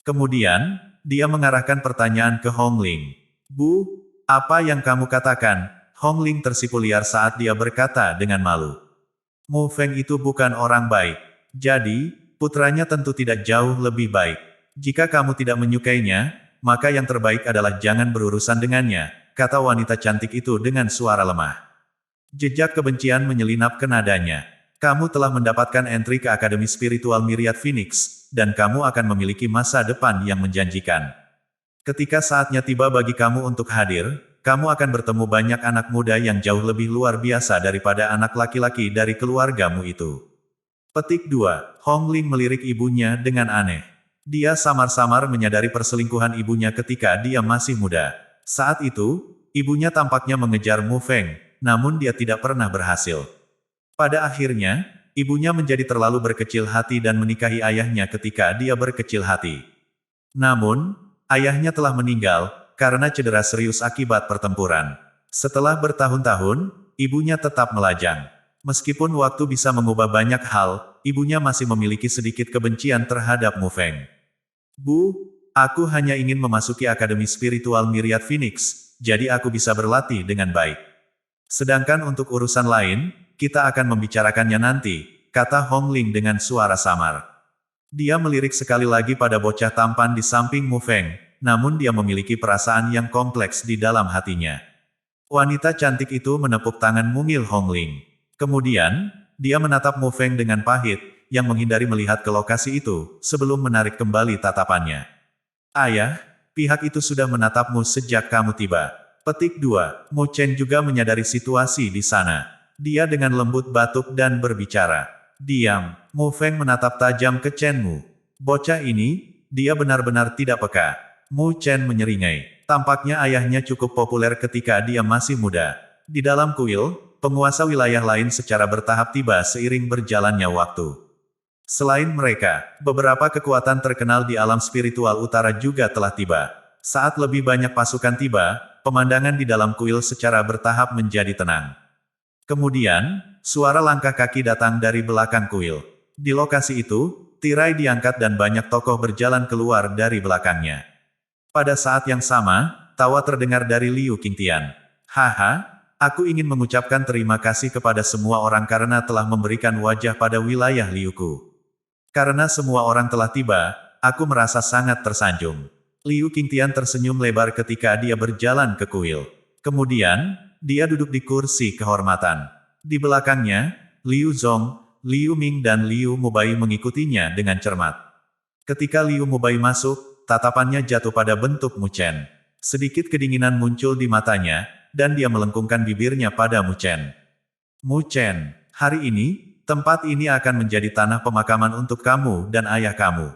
Kemudian, dia mengarahkan pertanyaan ke Hong Ling. Bu, apa yang kamu katakan? Hong Ling tersipu liar saat dia berkata dengan malu. Mu Feng itu bukan orang baik. Jadi, putranya tentu tidak jauh lebih baik. Jika kamu tidak menyukainya, maka yang terbaik adalah jangan berurusan dengannya, kata wanita cantik itu dengan suara lemah. Jejak kebencian menyelinap ke nadanya. Kamu telah mendapatkan entry ke Akademi Spiritual Myriad Phoenix, dan kamu akan memiliki masa depan yang menjanjikan. Ketika saatnya tiba bagi kamu untuk hadir, kamu akan bertemu banyak anak muda yang jauh lebih luar biasa daripada anak laki-laki dari keluargamu itu. Petik 2. Hong Ling melirik ibunya dengan aneh. Dia samar-samar menyadari perselingkuhan ibunya ketika dia masih muda. Saat itu, ibunya tampaknya mengejar Mu Feng, namun dia tidak pernah berhasil. Pada akhirnya, ibunya menjadi terlalu berkecil hati dan menikahi ayahnya ketika dia berkecil hati. Namun, ayahnya telah meninggal, karena cedera serius akibat pertempuran. Setelah bertahun-tahun, ibunya tetap melajang. Meskipun waktu bisa mengubah banyak hal, ibunya masih memiliki sedikit kebencian terhadap Mu Feng. Bu, aku hanya ingin memasuki Akademi Spiritual Myriad Phoenix, jadi aku bisa berlatih dengan baik. Sedangkan untuk urusan lain, kita akan membicarakannya nanti, kata Hong Ling dengan suara samar. Dia melirik sekali lagi pada bocah tampan di samping Mu Feng, namun dia memiliki perasaan yang kompleks di dalam hatinya. Wanita cantik itu menepuk tangan mungil Hong Ling. Kemudian, dia menatap Mu Feng dengan pahit, yang menghindari melihat ke lokasi itu, sebelum menarik kembali tatapannya. Ayah, pihak itu sudah menatapmu sejak kamu tiba. Petik 2. Mu Chen juga menyadari situasi di sana. Dia dengan lembut batuk dan berbicara. Diam. Mu Feng menatap tajam ke Chen Mu. Bocah ini, dia benar-benar tidak peka. Mu Chen menyeringai. Tampaknya ayahnya cukup populer ketika dia masih muda. Di dalam kuil, penguasa wilayah lain secara bertahap tiba seiring berjalannya waktu. Selain mereka, beberapa kekuatan terkenal di alam spiritual utara juga telah tiba. Saat lebih banyak pasukan tiba, pemandangan di dalam kuil secara bertahap menjadi tenang. Kemudian, suara langkah kaki datang dari belakang kuil. Di lokasi itu, tirai diangkat dan banyak tokoh berjalan keluar dari belakangnya. Pada saat yang sama, tawa terdengar dari Liu Qingtian. Haha, aku ingin mengucapkan terima kasih kepada semua orang karena telah memberikan wajah pada wilayah Liuku. Karena semua orang telah tiba, aku merasa sangat tersanjung. Liu Qingtian tersenyum lebar ketika dia berjalan ke kuil. Kemudian, dia duduk di kursi kehormatan. Di belakangnya, Liu Zong, Liu Ming dan Liu Mubai mengikutinya dengan cermat. Ketika Liu Mubai masuk, tatapannya jatuh pada bentuk Mu Chen. Sedikit kedinginan muncul di matanya, dan dia melengkungkan bibirnya pada Mu Chen. Mu Chen, hari ini, tempat ini akan menjadi tanah pemakaman untuk kamu dan ayah kamu.